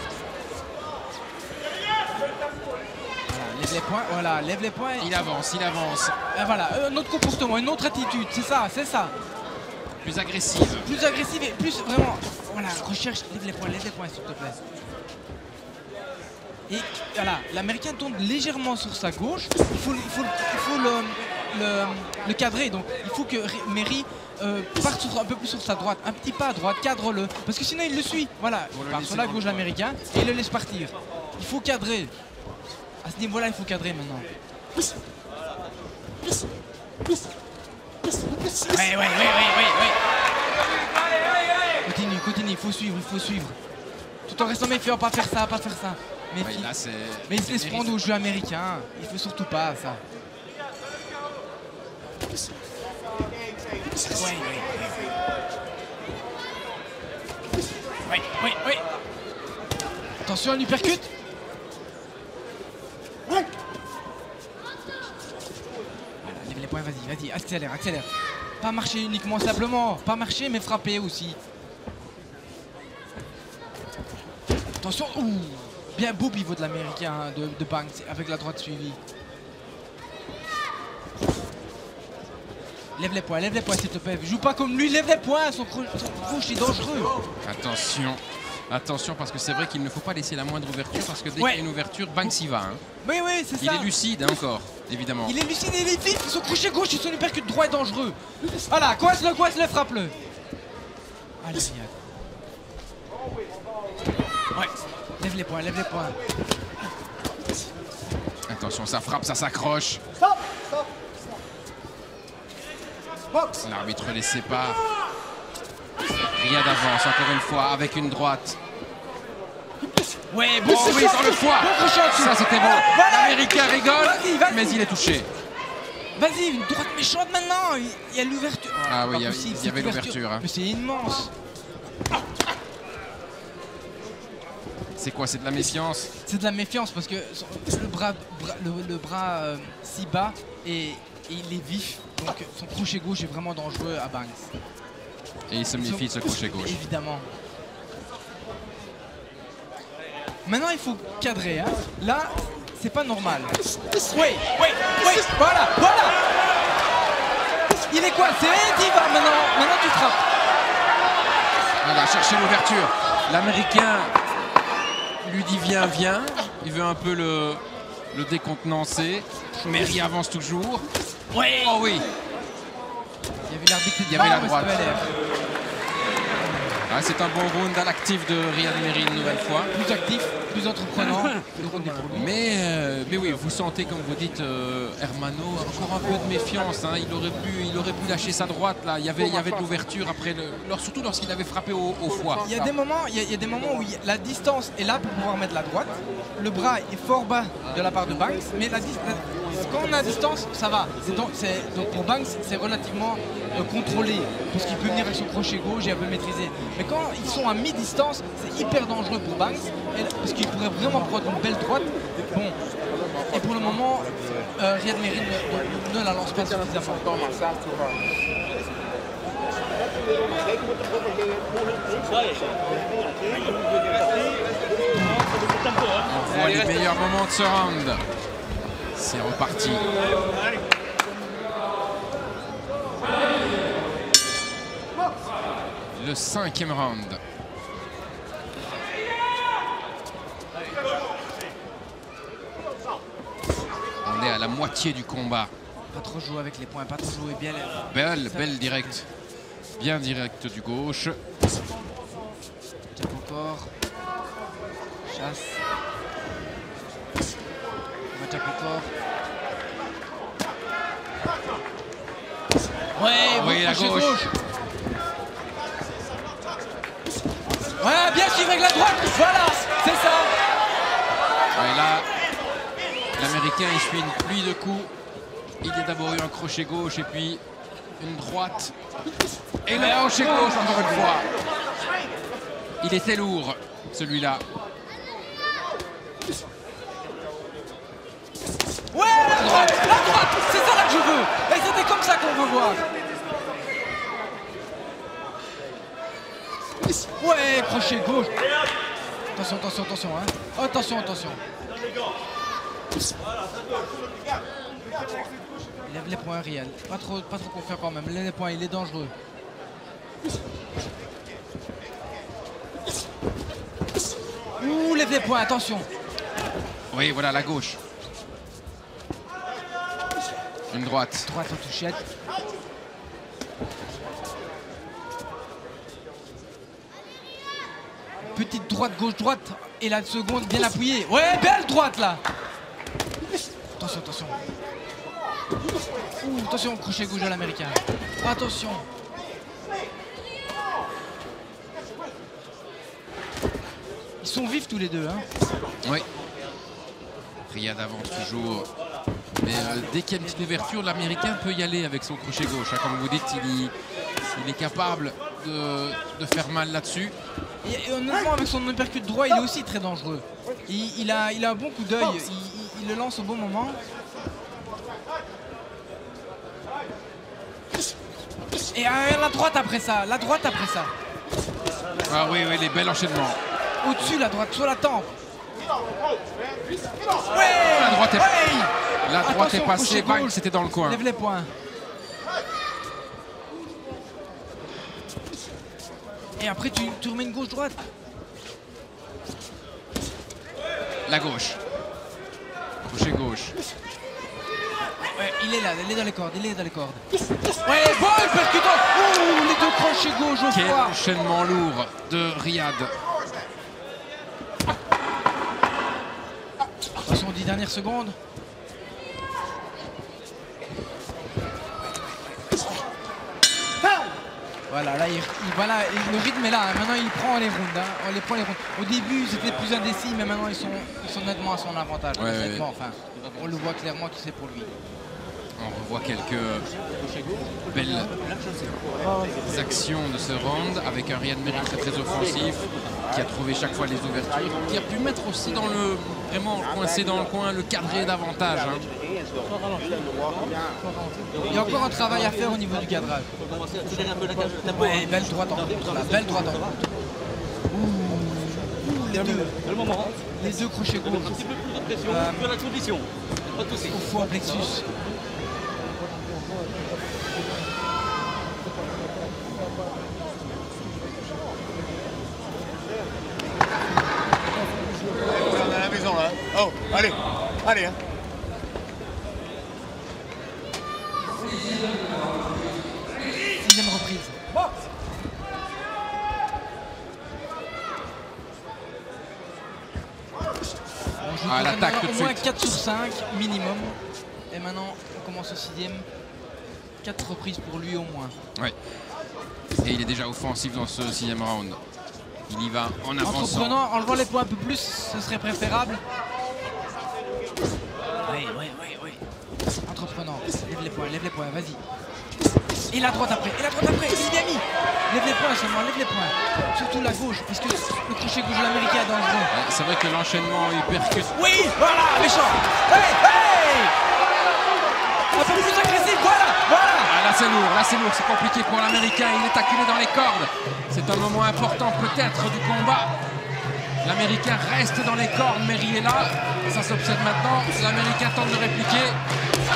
Lève les points, voilà, lève les points. Il avance, il avance. Et voilà, un autre comportement, une autre attitude, c'est ça, c'est ça. Plus agressive. Plus agressive et plus vraiment, voilà, recherche, lève les points s'il te plaît. Et voilà, l'américain tourne légèrement sur sa gauche, il faut le cadrer, donc il faut que Méry parte un peu plus sur sa droite, un petit pas à droite, cadre-le, parce que sinon il le suit, voilà, il part sur la gauche l'américain et il le laisse partir. Il faut cadrer. À ce niveau-là, il faut cadrer maintenant. Oui. Continue, il faut suivre. Tout en restant méfiant, pas faire ça. Méfie. Mais il se laisse prendre au jeu américain. Il faut surtout pas ça. Oui. Attention, un uppercut. Lève les points, vas-y, accélère. Pas marcher uniquement, simplement. Pas marcher, mais frapper aussi. Attention, bien beau pivot de l'américain de Banks avec la droite suivie. Lève les points s'il te plaît. Joue pas comme lui, lève les points, son gauche est dangereux. Attention parce que c'est vrai qu'il ne faut pas laisser la moindre ouverture parce que dès qu'il y a une ouverture, Banks y va. Hein. Oui, c'est ça. Il est lucide encore, évidemment. Il est lucide et il est vif. Son crochet gauche et son uppercut droit est dangereux. Voilà, coince-le, frappe-le. Allez, Riyad. Ouais, lève les points. Attention, ça frappe, ça s'accroche. Stop. Box. L'arbitre les sépare. Riyad avance encore une fois avec une droite. Ouais, bon, oui, sur le foie. Ça, c'était bon. L'américain rigole, vas-y. mais il est touché. Vas-y, une droite méchante maintenant. Il y a l'ouverture. Ah oui, il y avait l'ouverture. Hein. Mais c'est immense. C'est quoi? C'est de la méfiance? C'est de la méfiance parce que le bras si bas et il est vif. Donc son crochet gauche est vraiment dangereux à Banks. Et il se méfie de ce crochet gauche. Évidemment. Maintenant il faut cadrer. Hein. Là, c'est pas normal. Oui, voilà. Il est coincé, il va maintenant. Maintenant tu frappes. Voilà, chercher l'ouverture. L'américain lui dit viens. Il veut un peu le décontenancer. Méry avance toujours. Oui. Oh oui. Il y avait la droite. Ah, c'est un bon round à l'actif de Riyad Méry une nouvelle fois. Plus actif, plus entreprenant. Mais oui, vous sentez, comme vous dites, Hermano, encore un peu de méfiance. Hein. Il aurait pu lâcher sa droite. Là. Il y avait de l'ouverture après, surtout lorsqu'il avait frappé au foie. Il y a des moments où la distance est là pour pouvoir mettre la droite. Le bras est fort bas de la part de Banks, mais quand on a distance, ça va. Donc pour Banks, c'est relativement contrôlé, parce qu'il peut venir avec son crochet gauche et un peu maîtriser. Mais quand ils sont à mi-distance, c'est hyper dangereux pour Banks, parce qu'il pourrait vraiment prendre une belle droite. Bon, et pour le moment, Riyad Méry ne la lance pas suffisamment. On voit les meilleurs moments de ce round. C'est reparti. le 5e round. On est à la moitié du combat. Pas trop jouer avec les points, pas trop jouer bien. Belle direct. Bien direct du gauche. Jab au corps. Chasse. On va jab au corps. Ouais, Oui, la gauche. Ouais, bien suivre avec la droite. Voilà, c'est ça. Et là, l'Américain il suit une pluie de coups. Il a d'abord eu un crochet gauche et puis une droite. Et le crochet gauche encore une fois. Il était lourd, celui-là. Ouais, la droite, c'est ça là que je veux. Et c'était comme ça qu'on veut voir. Ouais, crochet gauche. Attention, attention, attention, hein. Attention, attention. Il lève les points, Riyad. Pas trop confiant quand même. Il lève les points, il est dangereux. Ouh, lève les points, attention. Oui, voilà, la gauche. Une droite. Droite en touchette. Petite droite, gauche, droite. Et la seconde bien appuyée. Ouais, belle droite là. Attention, attention. Ouh, attention, crochet gauche à l'américain. Attention. Ils sont vifs tous les deux, hein. Oui. Riyad avance toujours. Mais dès qu'il y a une petite ouverture, l'Américain peut y aller avec son crochet gauche. Hein. Comme vous dites, il est capable de faire mal là-dessus. Et honnêtement, avec son uppercut droit, il est aussi très dangereux. Il a un bon coup d'œil. Il le lance au bon moment. Et la droite après ça. La droite après ça. Ah oui, oui, les bels enchaînements. Au-dessus, la droite, sur la tempe. Ouais, La droite est, ouais. la droite Attention, est passée, crochet bang, gauche. c'était dans le coin. Lève les points. Et après, tu remets une gauche-droite. La gauche. Crochet gauche. Ouais, il est là, il est dans les cordes, il est dans les cordes. Ouais, bon, percutant. Ouh, les deux crochets gauche au Quel foie. enchaînement lourd de Riyad. Attention, 10 dernières secondes. Voilà, là, voilà, le rythme est là. Hein. Maintenant, il prend les rounds. Hein. On les prend les rounds. Au début, c'était plus indécis, mais maintenant, ils sont nettement à son avantage. Ouais, nettement, enfin, on le voit clairement qui c'est pour lui. On revoit quelques belles actions de ce round avec un Riyad Merhi très très offensif qui a trouvé chaque fois les ouvertures, qui a pu mettre aussi dans le vraiment coincé dans le coin, le cadré davantage. Hein. Il y a encore un travail à faire au niveau du cadrage. Ouais, belle droite en contre, là, belle droite en contre. Ouh, les deux crochets gauche. Au foie plexus. À la maison là. Oh, allez, allez. Hein. Sixième reprise. On joue l'attaque tout de au moins suite. 4 sur 5 minimum. Et maintenant, on commence au sixième. 4 reprises pour lui au moins. Ouais. Et il est déjà offensif dans ce 6e round. Il y va en avançant. Entreprenant, en levant les points un peu plus, ce serait préférable. Oui. Entreprenant, lève les points, vas-y. Et la droite après, il est bien mis. Lève les points seulement, lève les points. Surtout la gauche, parce que le crochet gauche de l'américain est dangereux. Ouais, c'est vrai que l'enchaînement il percute. Oui, voilà, méchant. Hey. Un peu plus agressif, voilà. Ah, là c'est lourd, c'est compliqué pour l'Américain. Il est acculé dans les cordes. C'est un moment important peut-être du combat. L'Américain reste dans les cordes, Merhi est là. Ça s'observe maintenant. L'Américain tente de répliquer.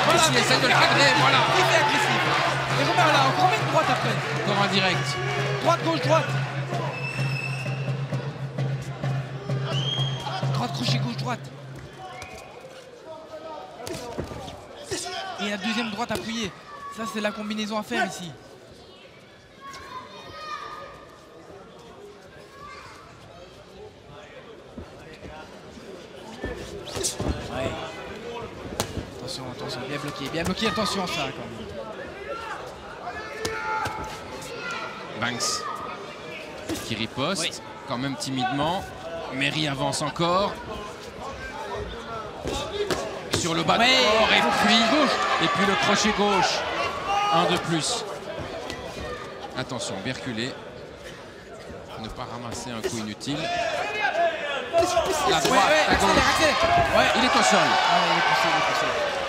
Voilà, Ici, essaie de le cadrer, voilà. Il est agressif. Et Robert là, encore une droite après. Encore un direct. Droite, gauche, droite. Droite, crochet, gauche, droite. Et la deuxième droite appuyée. Ça, c'est la combinaison à faire ici. Ouais. Attention, attention, bien bloqué, attention à ça quand même. Banks qui riposte, quand même timidement. Merry avance encore. Sur le bas de corps et puis le crochet gauche. Un de plus. Attention, bien reculé. Ne pas ramasser un coup inutile. La droite, la gauche. Ouais. Il est au sol. Ah, il est poussé.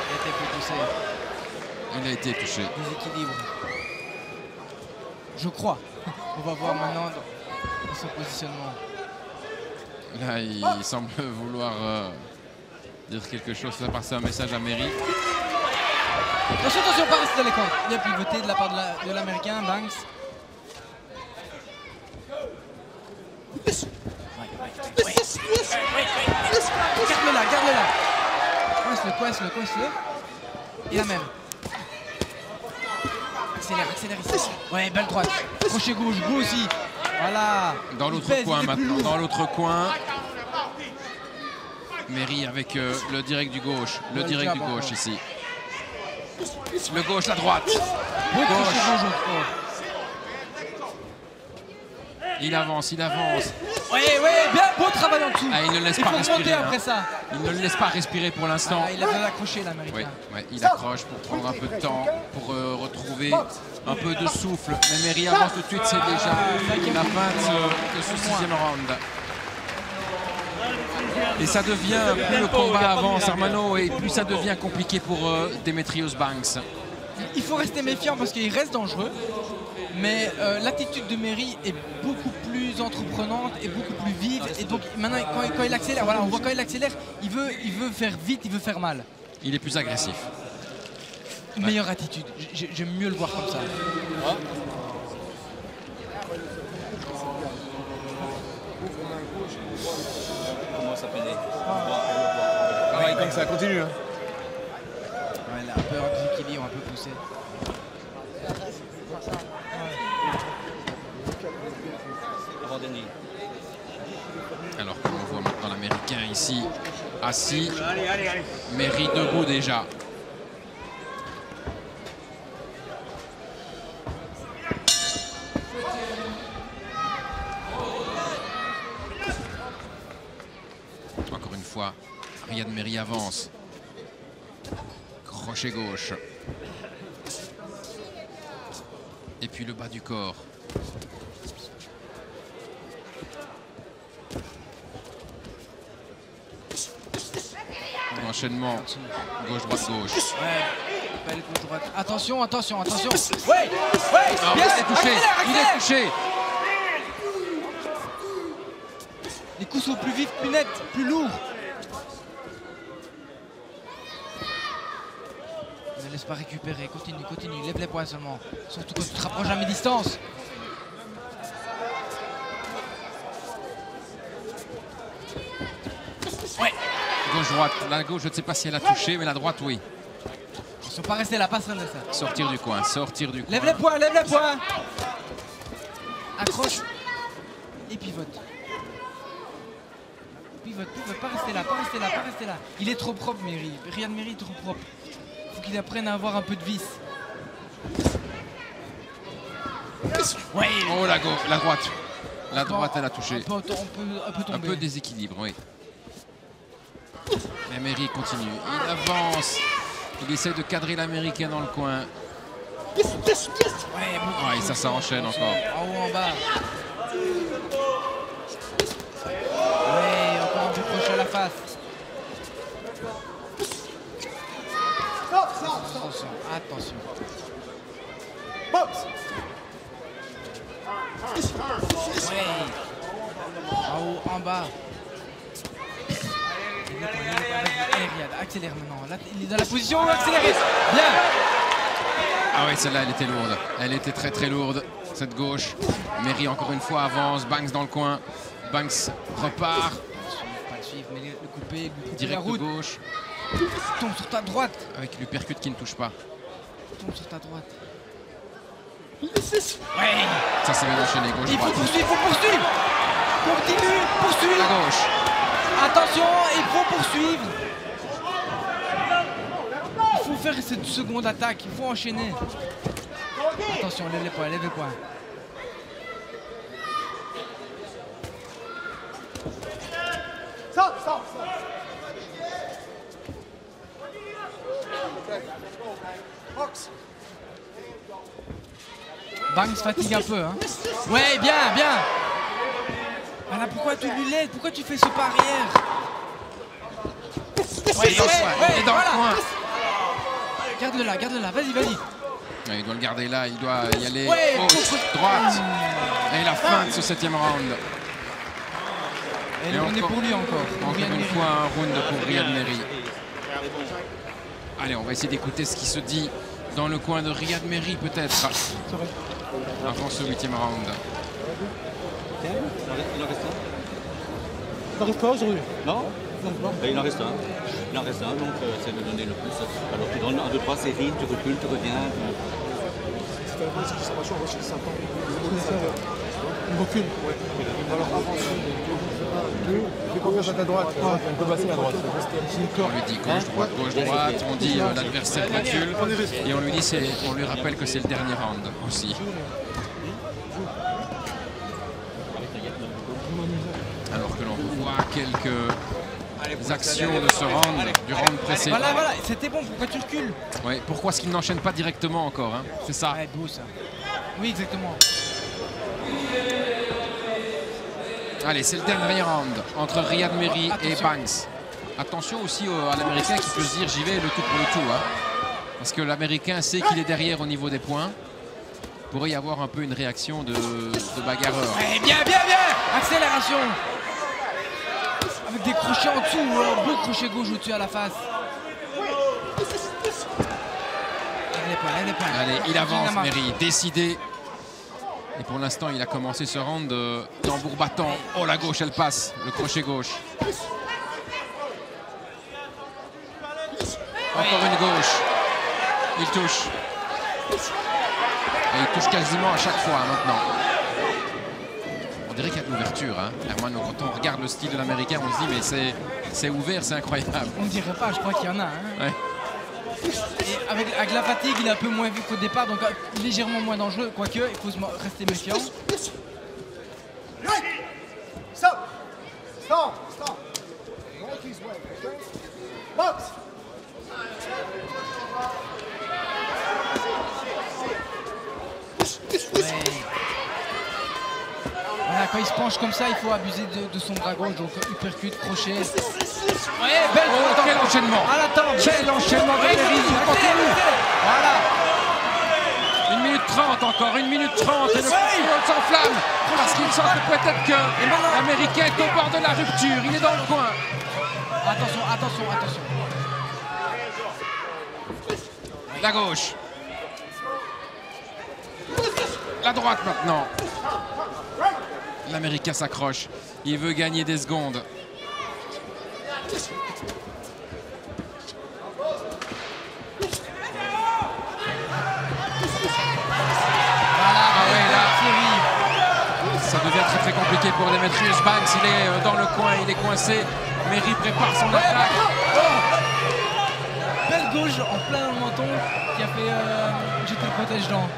Il a été poussé. Il a été touché. Déséquilibre. Je crois. On va voir maintenant dans son positionnement. Là, il semble vouloir dire quelque chose, faire passer un message à Merry. Attention, pas rester dans les camps. Il a pivoté de la part de l'américain, Banks. Garde-le là. Coince-le. Et la même. Accélère ici. Ouais, belle droite. Crochet gauche, go aussi. Voilà. Dans l'autre coin maintenant, dans l'autre coin. Merry avec le direct du gauche. Le direct du gauche ici. Le gauche, la droite. Gauche. Il avance. Ouais, bien, beau travail en dessous. Ah, il ne laisse pas respirer. Après ça. Il ne le laisse pas respirer pour l'instant. Il a bien accroché l'américain. Oui, il accroche pour prendre un peu de temps, pour retrouver un peu de souffle. Mais Merry avance tout de suite, c'est déjà la fin de ce 6e round. Et ça devient, plus le combat avance, Hermano, et plus ça devient compliqué pour Demetrius Banks. Il faut rester méfiant parce qu'il reste dangereux. Mais l'attitude de Merry est beaucoup plus entreprenante et beaucoup plus vive. Et donc maintenant, quand il accélère, voilà, on voit quand il accélère, il veut faire vite, il veut faire mal. Il est plus agressif. Une meilleure attitude. J'aime mieux le voir comme ça. Commence à peiner. Ouais, comme ça, continue. Hein. Ouais, là, un peu en déséquilibre, un peu poussé. Alors qu'on voit maintenant l'américain ici, assis. Merry debout déjà. Encore une fois, Riyad Merry avance. Crochet gauche. Et puis le bas du corps. Enchaînement gauche-droite-gauche. Ouais, belle gauche-droite. Attention. Ouais, oh, il est touché. Les coups sont plus vifs, plus nets, plus lourds. Ne laisse pas récupérer, continue, lève les poings seulement. Surtout quand tu te rapproches à mi-distance. Ouais. Gauche-droite. La gauche, je ne sais pas si elle a touché, mais la droite, oui. Ils ne sont pas restés là, pas ça. Sortir du coin. Lève les poings. Accroche. Et pivote. Pas rester là. Il est trop propre, Merry. Riyad Merry est trop propre. Il faut qu'il apprenne à avoir un peu de vis. Ouais. Oh, la droite. La droite, elle a touché. On peut tomber. Un peu déséquilibre, oui. Mais Merry continue. Il avance. Il essaie de cadrer l'américain dans le coin. Ouais, ça s'enchaîne encore. En haut, en bas. Ouais, encore un peu proche à la face. Attention. Ouais. En haut, en bas. Riyad, accélère maintenant. Là, il est dans la position où accélérer. Bien. Ah oui, celle-là, elle était lourde. Elle était très très lourde, cette gauche. Merry encore une fois avance, Banks dans le coin. Banks repart. Pas le suivre, mais le couper, lui couper Direct la route. de gauche. Tombe sur ta droite. Avec l'uppercut qui ne touche pas. Tombe sur ta droite. Ça c'est bien enchaîné, Il faut gauche-droite. poursuivre, Continue, poursuis. La gauche. Attention, il faut poursuivre. Il faut faire cette seconde attaque, il faut enchaîner. Attention, lève les poings, lève les poings. Banks fatigue un peu, hein. Ouais, bien. Voilà, pourquoi tu lui lèves? Pourquoi tu fais ce pas arrière? Il est dans le coin. Garde-le là, vas-y. Ouais, il doit le garder là, il doit y aller Ouais, gauche, droite. Et la fin de ce 7e round. Et on est pour lui encore. Encore une fois un round pour Riyad Merry. Allez, on va essayer d'écouter ce qui se dit dans le coin de Riyad Merry peut-être. Avant ce 8e round. Il en reste un. T'arrives pas aujourd'hui? Non. Il en reste un. Donc c'est de donner le plus. Alors tu donnes 1, 2, 3 séries, tu recules, tu reviens. C'était la première séparation, on va chercher 5 ans. On recule. Alors avance. 2, fais confiance à ta droite. On peut passer à droite. On lui dit gauche, droite. On dit l'adversaire recule. Et on lui dit, on lui rappelle que c'est le dernier round aussi. Alors que l'on voit quelques actions de ce round, du round précédent. Voilà, c'était bon, pourquoi tu recules? Ouais, pourquoi est-ce qu'il n'enchaîne pas directement encore, hein? C'est ça. Ouais, beau ça. Oui, exactement. Allez, c'est le dernier round entre Riyad Merry et Banks. Attention aussi à l'Américain qui peut se dire j'y vais le tout pour le tout. Hein. Parce que l'Américain sait qu'il est derrière au niveau des points. Il pourrait y avoir un peu une réaction de bagarreur. Ouais, bien. Accélération. Avec des crochets en dessous, un beau crochet gauche au-dessus à la face. Lève les poings. Allez, il avance Merry, décidé. Et pour l'instant, il a commencé ce round de tambour battant. Oh, la gauche, elle passe. Le crochet gauche. Encore une gauche. Il touche. Et il touche quasiment à chaque fois maintenant. On dirait qu'il y a de l'ouverture. Hein. Hermano, quand on regarde le style de l'Américain, on se dit mais c'est ouvert, c'est incroyable. On ne dirait pas, je crois qu'il y en a. Hein. Ouais. Et avec la fatigue, il est un peu moins vu qu'au départ, donc légèrement moins dangereux. Quoique, il faut rester méfiant. Stop. Box. Ouais. Voilà, quand il se penche comme ça, il faut abuser de son bras gauche, donc uppercut, crochet. Ouais, belle quel enchaînement! Quel enchaînement de Merry! Voilà! 1 minute 30 encore, 1 minute 30 et le football s'enflamme parce qu'il sent que peut-être que l'Américain est au bord de la rupture, il est dans le coin. Attention. La gauche. La droite maintenant. L'Américain s'accroche, il veut gagner des secondes. Ça devient très compliqué pour Demetrius Banks. Il est dans le coin, il est coincé. Merry prépare son attaque. Belle gauche en plein menton qui a fait jeter le protège-dents.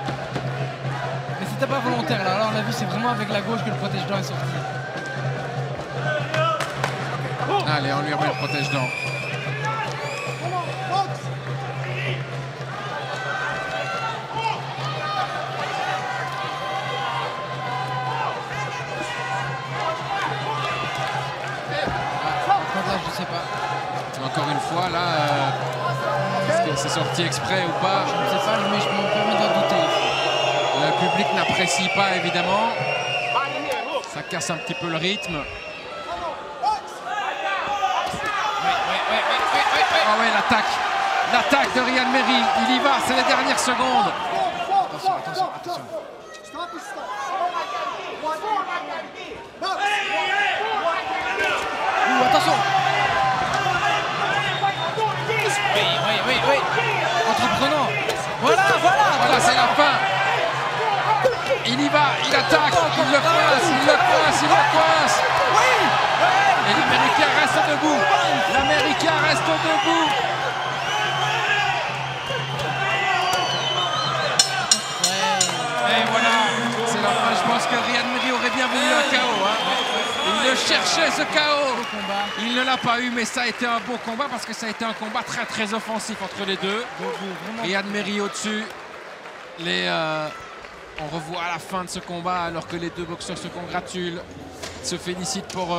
Mais c'était pas volontaire là. On a vu, c'est vraiment avec la gauche que le protège-dents est sorti. Allez, on lui remet le protège-dents. Je sais pas. Encore une fois, là, est-ce que c'est sorti exprès ou pas? Je ne sais pas, mais je me permets d'en douter. Le public n'apprécie pas, évidemment. Ça casse un petit peu le rythme. Ah ouais, l'attaque. L'attaque de Riyad Merhi, il y va, c'est les dernières secondes. Attention, attention, attention. Attention. Oui. Entreprenant. Voilà. Voilà, c'est la fin. Il y va, il attaque, il le coince. Et l'Américain reste debout. Et voilà, c'est la fin. Je pense que Riyad Merhi aurait bien voulu un KO. Il le cherchait, ce KO. Il ne l'a pas eu, mais ça a été un beau combat parce que ça a été un combat très très offensif entre les deux. Riyad Merhi au-dessus. On revoit à la fin de ce combat, alors que les deux boxeurs se congratulent, se félicitent pour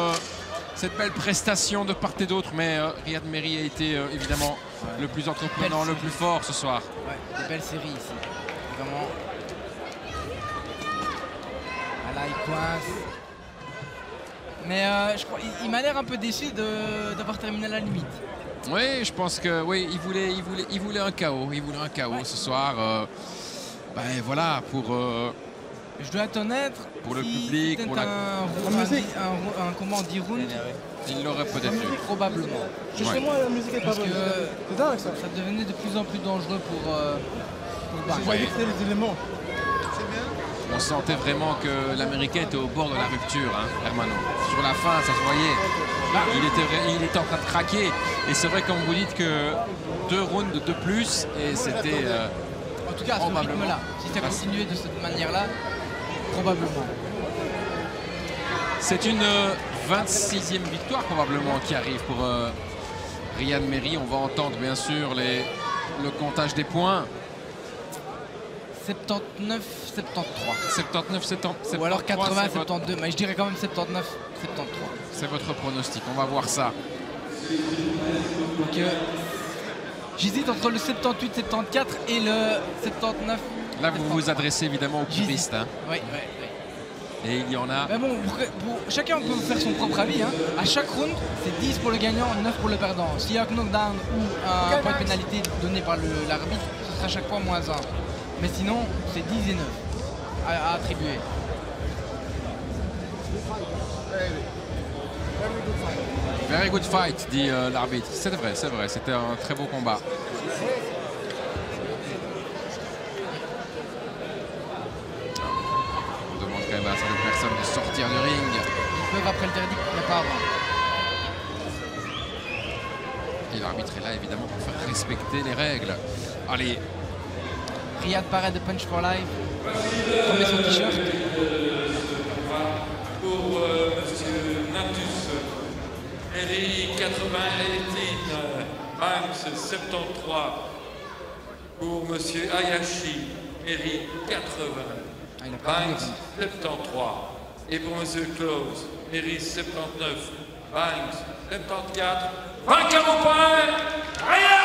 cette belle prestation de part et d'autre. Mais Riyad Merhi a été évidemment le plus entreprenant, le plus fort ce soir. Ouais, des belles séries ici. Vraiment. Voilà, il coince. Mais je crois il m'a l'air un peu déçu d'avoir terminé à la limite. Oui, je pense que oui, il voulait un KO. Il voulait un KO ce soir. Ben voilà, pour je dois être honnête, pour le public, pour un combat en 10 rounds, il l'aurait peut-être eu. Probablement. Chez moi, la musique est pas Parce bonne. que C'est dingue ça. ça devenait de plus en plus dangereux pour J'ai envie que les éléments. On sentait vraiment que l'Américain était au bord de la rupture, Hermano. Sur la fin, ça se voyait. Il était en train de craquer. Et c'est vrai, comme vous dites, que 2 rounds de plus, et c'était... en tout cas, à ce rythme-là, si ça continuait de cette manière-là, probablement. C'est une 26e victoire probablement qui arrive pour Riyad Merhi. On va entendre bien sûr le comptage des points. 79, 73. 79, 70. Ou alors 80, 72. Mais je dirais quand même 79, 73. C'est votre pronostic. On va voir ça. Donc, j'hésite entre le 78, 74 et le 79. Là, vous vous adressez évidemment aux puristes. Oui. Et il y en a. Mais bon, chacun peut faire son propre avis. À chaque round, c'est 10 pour le gagnant, 9 pour le perdant. S'il y a un knockdown ou un point de pénalité donné par l'arbitre, ce sera à chaque fois -1. Mais sinon, c'est 10 et 9 à attribuer. Very good fight, dit l'arbitre. C'est vrai, c'était un très beau combat. On demande quand même à certaines personnes de sortir du ring. Ils peuvent après le verdict, mais pas avant. Et l'arbitre est là évidemment pour faire respecter les règles. Allez. Riyad paraît de Punch for Life. On met son t-shirt. Pour monsieur Natus, Merhi 80, Banks 73. Pour monsieur Hayashi, Merhi 80, Banks 73. Et pour monsieur Close, Merhi 79, Banks 74. Vainqueur au point, Riyad!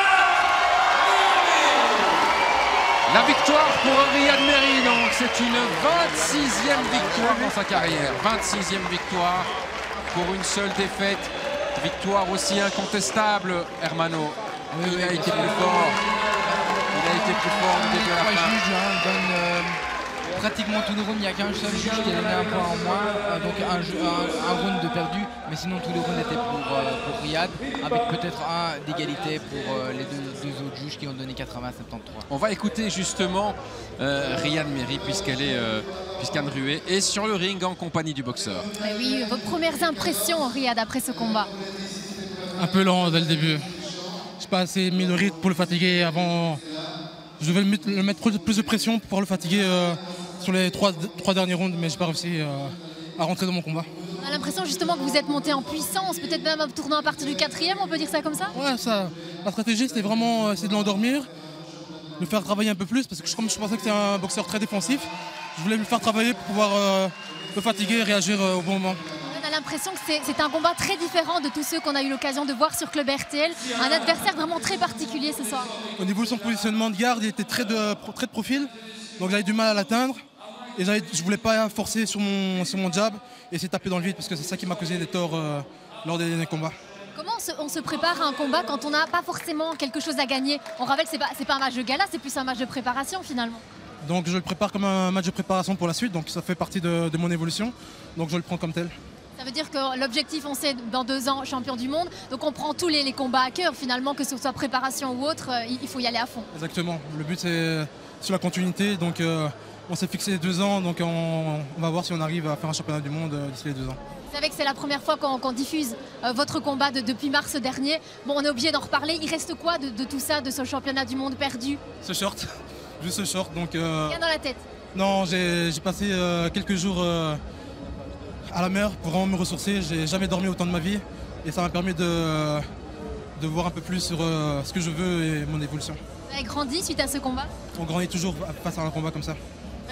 La victoire pour Riyad Merhi, donc c'est une 26e victoire dans sa carrière. 26e victoire pour une seule défaite. Victoire aussi incontestable, Hermano. Oui, il a été plus fort. Il a été plus fort du début à la Les fin. juges donnent pratiquement tout le round. Il n'y a qu'un seul juge qui a donné un point en moins. Donc un round de perdu. Mais sinon, tous les rounds étaient pour Riyad. Avec peut-être un d'égalité pour les deux autres juges qui ont donné 80-73. On va écouter justement Riyad Merhi puisqu'Anne Rué est sur le ring en compagnie du boxeur. Mais oui, vos premières impressions, Riyad, après ce combat? Un peu lent dès le début. Je n'ai pas assez mis le rythme pour le fatiguer avant. Je devais le mettre plus de pression pour pouvoir le fatiguer sur les trois derniers rounds, mais je n'ai pas réussi à rentrer dans mon combat. On a l'impression justement que vous êtes monté en puissance, peut-être même en tournant à partir du 4e, on peut dire ça comme ça? Ouais, la stratégie c'était vraiment essayer de l'endormir, le faire travailler un peu plus, parce que comme je pensais que c'était un boxeur très défensif, je voulais le faire travailler pour pouvoir le fatiguer et réagir au bon moment. On a l'impression que c'est un combat très différent de tous ceux qu'on a eu l'occasion de voir sur Club RTL. Un adversaire vraiment très particulier ce soir. Au niveau de son positionnement de garde, il était très de profil, donc j'avais du mal à l'atteindre. Et je ne voulais pas forcer sur mon jab et essayer de taper dans le vide parce que c'est ça qui m'a causé des torts lors des derniers combats. Comment on se prépare à un combat quand on n'a pas forcément quelque chose à gagner? On rappelle que c'est pas un match de gala, c'est plus un match de préparation finalement. Donc je le prépare comme un match de préparation pour la suite, donc ça fait partie de mon évolution, donc je le prends comme tel. Ça veut dire que l'objectif, on sait, dans 2 ans, champion du monde, donc on prend tous les combats à cœur finalement, que ce soit préparation ou autre, il faut y aller à fond. Exactement, le but c'est sur la continuité, donc on s'est fixé 2 ans, donc on va voir si on arrive à faire un championnat du monde d'ici les 2 ans. Vous savez que c'est la première fois qu'on diffuse votre combat depuis mars dernier. Bon, on est obligé d'en reparler. Il reste quoi de tout ça, de ce championnat du monde perdu? Ce short, juste ce short. Donc, rien dans la tête? Non, j'ai passé quelques jours à la mer pour vraiment me ressourcer. J'ai jamais dormi autant de ma vie et ça m'a permis de voir un peu plus sur ce que je veux et mon évolution. Vous avez grandi suite à ce combat? On grandit toujours face à un combat comme ça.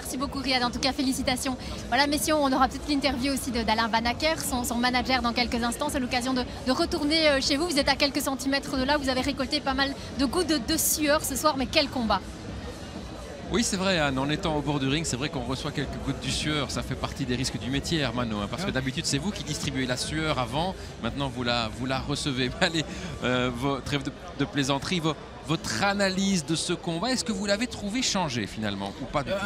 Merci beaucoup Riyad, en tout cas félicitations. Voilà messieurs, on aura peut-être l'interview aussi d'Alain Van Acker, son manager dans quelques instants. C'est l'occasion de retourner chez vous. Vous êtes à quelques centimètres de là, vous avez récolté pas mal de gouttes de sueur ce soir, mais quel combat! Oui, c'est vrai, Anne, en étant au bord du ring, c'est vrai qu'on reçoit quelques gouttes de sueur. Ça fait partie des risques du métier, Hermano, parce que d'habitude, c'est vous qui distribuez la sueur avant. Maintenant, vous la recevez. Allez, trêve de plaisanterie, votre analyse de ce combat, est-ce que vous l'avez trouvé changé finalement ou pas du tout?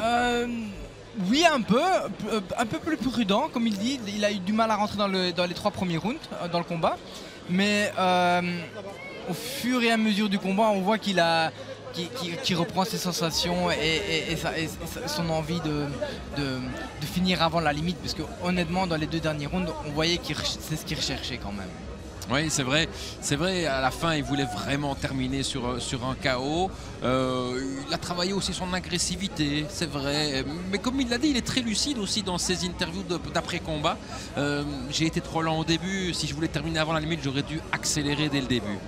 Oui, un peu plus prudent, comme il dit. Il a eu du mal à rentrer dans les 3 premiers rounds dans le combat. Mais au fur et à mesure du combat, on voit qu'il reprend ses sensations et son envie de finir avant la limite. Parce que honnêtement, dans les 2 derniers rounds, on voyait que c'est ce qu'il recherchait quand même. Oui, c'est vrai, à la fin, il voulait vraiment terminer sur un KO. Il a travaillé aussi son agressivité, c'est vrai. Mais comme il l'a dit, il est très lucide aussi dans ses interviews d'après-combat. J'ai été trop lent au début. Si je voulais terminer avant la limite, j'aurais dû accélérer dès le début.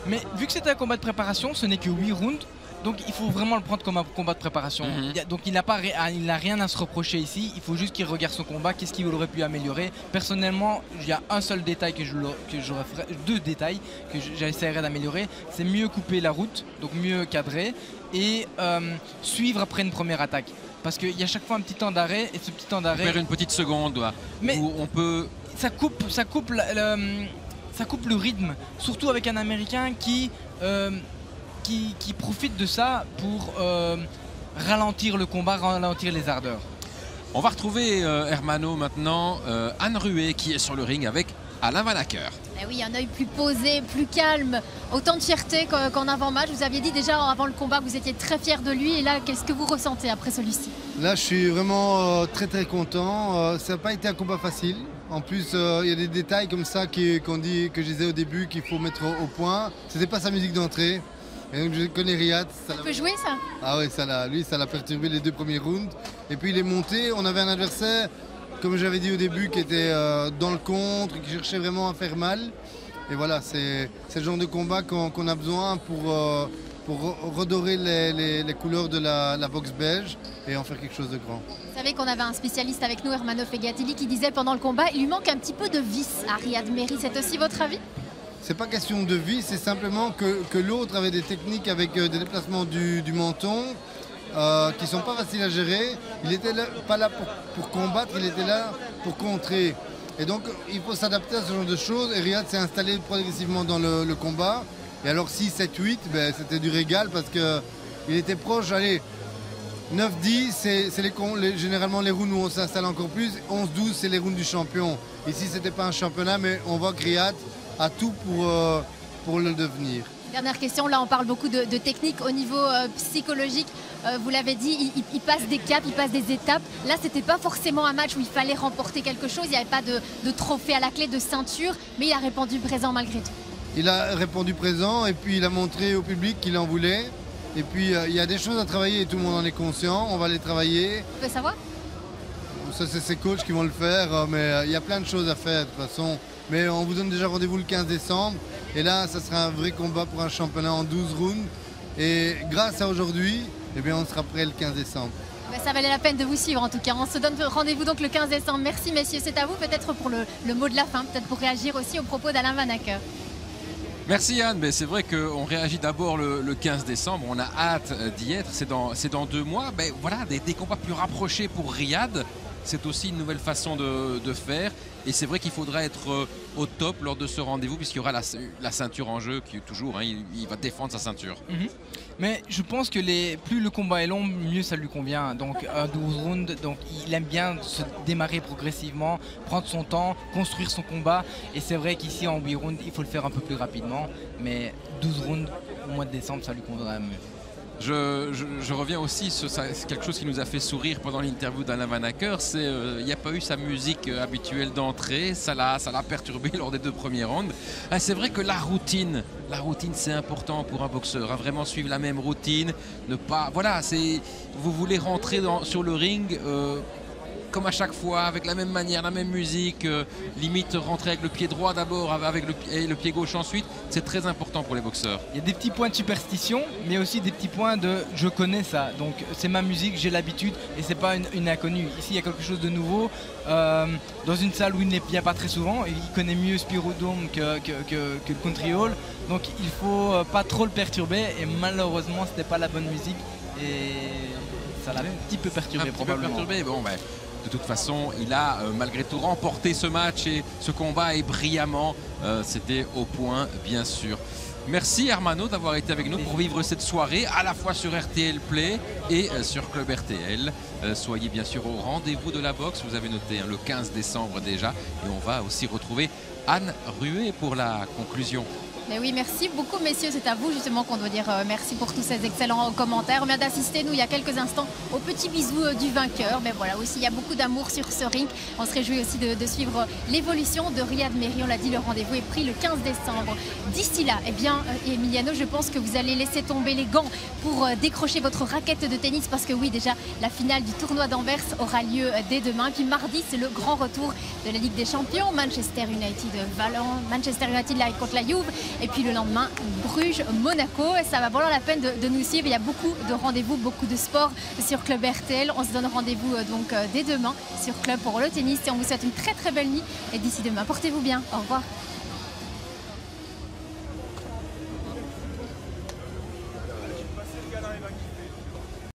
Mais vu que c'était un combat de préparation, ce n'est que 8 rounds. Donc il faut vraiment le prendre comme un combat de préparation. Donc il n'a rien à se reprocher ici. Il faut juste qu'il regarde son combat, qu'est-ce qu'il aurait pu améliorer. Personnellement, il y a un seul détail que j'aurais fait, 2 détails que j'essaierais d'améliorer. C'est mieux couper la route, donc mieux cadrer, et suivre après une première attaque. Parce qu'il y a chaque fois un petit temps d'arrêt, et ce petit temps d'arrêt... Faire une petite seconde, mais où on peut... Ça coupe le rythme, surtout avec un Américain qui profite de ça pour ralentir le combat, ralentir les ardeurs. On va retrouver Hermano maintenant, Anne Rué qui est sur le ring avec Alain Van Acker. Eh oui, un œil plus posé, plus calme, autant de fierté qu'en avant-match. Vous aviez dit déjà avant le combat que vous étiez très fier de lui, et là qu'est-ce que vous ressentez après celui-ci? Là je suis vraiment très content, ça n'a pas été un combat facile. En plus, il y a des détails comme ça que je disais au début qu'il faut mettre au point. C'était pas sa musique d'entrée. Et donc je connais Riyad. Ça peut jouer ça? Ah oui, ça l'a perturbé les 2 premiers rounds. Et puis il est monté, on avait un adversaire, comme j'avais dit au début, qui était dans le contre, qui cherchait vraiment à faire mal. Et voilà, c'est le genre de combat qu'on a besoin pour redorer les couleurs de la boxe belge et en faire quelque chose de grand. Vous savez qu'on avait un spécialiste avec nous, Hermano Fegatili, qui disait pendant le combat, il lui manque un petit peu de vis à Riyad Merhi. C'est aussi votre avis? C'est pas question de vie, c'est simplement que l'autre avait des techniques avec des déplacements du menton qui sont pas faciles à gérer. Il était pas là pour combattre, il était là pour contrer. Et donc il faut s'adapter à ce genre de choses. Et Riyad s'est installé progressivement dans le combat. Et alors 6, 7, 8, c'était du régal parce qu'il était proche. Allez, 9, 10, c'est généralement les rounds où on s'installe encore plus. 11, 12, c'est les rounds du champion. Ici, c'était pas un championnat, mais on voit que Riyad a tout pour le devenir. Dernière question, là on parle beaucoup de technique au niveau psychologique. Vous l'avez dit, il passe des caps, il passe des étapes. Là c'était pas forcément un match où il fallait remporter quelque chose, il n'y avait pas de trophée à la clé, de ceinture, mais il a répondu présent malgré tout. Il a répondu présent et puis il a montré au public qu'il en voulait. Et puis il y a des choses à travailler et tout le monde en est conscient, on va les travailler. Vous pouvez savoir? Ça c'est ses coachs qui vont le faire, mais il y a plein de choses à faire de toute façon. Mais on vous donne déjà rendez-vous le 15 décembre. Et là, ça sera un vrai combat pour un championnat en 12 rounds. Et grâce à aujourd'hui, eh bien, on sera prêt le 15 décembre. Ça valait la peine de vous suivre en tout cas. On se donne rendez-vous donc le 15 décembre. Merci messieurs, c'est à vous peut-être pour le mot de la fin, peut-être pour réagir aussi aux propos d'Alain Van Acker. Merci Anne, mais c'est vrai qu'on réagit d'abord le 15 décembre, on a hâte d'y être, c'est dans 2 mois. Voilà, des combats plus rapprochés pour Riyad. c'est aussi une nouvelle façon de faire. Et c'est vrai qu'il faudra être au top lors de ce rendez-vous, puisqu'il y aura la ceinture en jeu, qui est toujours, hein, il va défendre sa ceinture. Mais je pense que plus le combat est long, mieux ça lui convient. Donc 12 rounds, donc il aime bien se démarrer progressivement, prendre son temps, construire son combat. Et c'est vrai qu'ici en 8 rounds, il faut le faire un peu plus rapidement. Mais 12 rounds au mois de décembre, ça lui conviendra mieux. Je reviens aussi sur c'est quelque chose qui nous a fait sourire pendant l'interview d'Alain Vanacker, c'est il n'y a pas eu sa musique habituelle d'entrée, ça l'a perturbé lors des 2 premiers rounds. C'est vrai que la routine c'est important pour un boxeur, hein, vraiment suivre la même routine, ne pas, voilà, vous voulez rentrer sur le ring comme à chaque fois, avec la même manière, la même musique, limite rentrer avec le pied droit d'abord, avec le pied gauche ensuite, c'est très important pour les boxeurs. Il y a des petits points de superstition, mais aussi des petits points de je connais ça, donc c'est ma musique, j'ai l'habitude et c'est pas une inconnue. Ici il y a quelque chose de nouveau, dans une salle où il ne vient pas très souvent, il connaît mieux Spirodome que le Country Hall, donc il faut pas trop le perturber et malheureusement c'était pas la bonne musique et ça l'a un petit peu perturbé probablement. Bon, ben, de toute façon, il a malgré tout remporté ce match et ce combat et brillamment. C'était au point, bien sûr. Merci Hermano d'avoir été avec nous pour vivre cette soirée à la fois sur RTL Play et sur Club RTL. Soyez bien sûr au rendez-vous de la boxe. Vous avez noté le 15 décembre déjà. Et on va aussi retrouver Anne Ruet pour la conclusion. Mais oui, merci beaucoup messieurs, c'est à vous justement qu'on doit dire merci pour tous ces excellents commentaires. On vient d'assister, nous, il y a quelques instants, au petit bisou du vainqueur. Mais voilà, aussi, il y a beaucoup d'amour sur ce ring. On se réjouit aussi de suivre l'évolution de Riyad Mehri. On l'a dit, le rendez-vous est pris le 15 décembre. D'ici là, eh bien, Emiliano, je pense que vous allez laisser tomber les gants pour décrocher votre raquette de tennis parce que oui, déjà, la finale du tournoi d'Anvers aura lieu dès demain. Puis mardi, c'est le grand retour de la Ligue des Champions. Manchester United là, contre la Juve. Et puis le lendemain, Bruges-Monaco. Ça va valoir la peine de nous suivre. Il y a beaucoup de rendez-vous, beaucoup de sport sur Club RTL. On se donne rendez-vous donc dès demain sur Club pour le tennis. Et on vous souhaite une très très belle nuit. Et d'ici demain, portez-vous bien. Au revoir.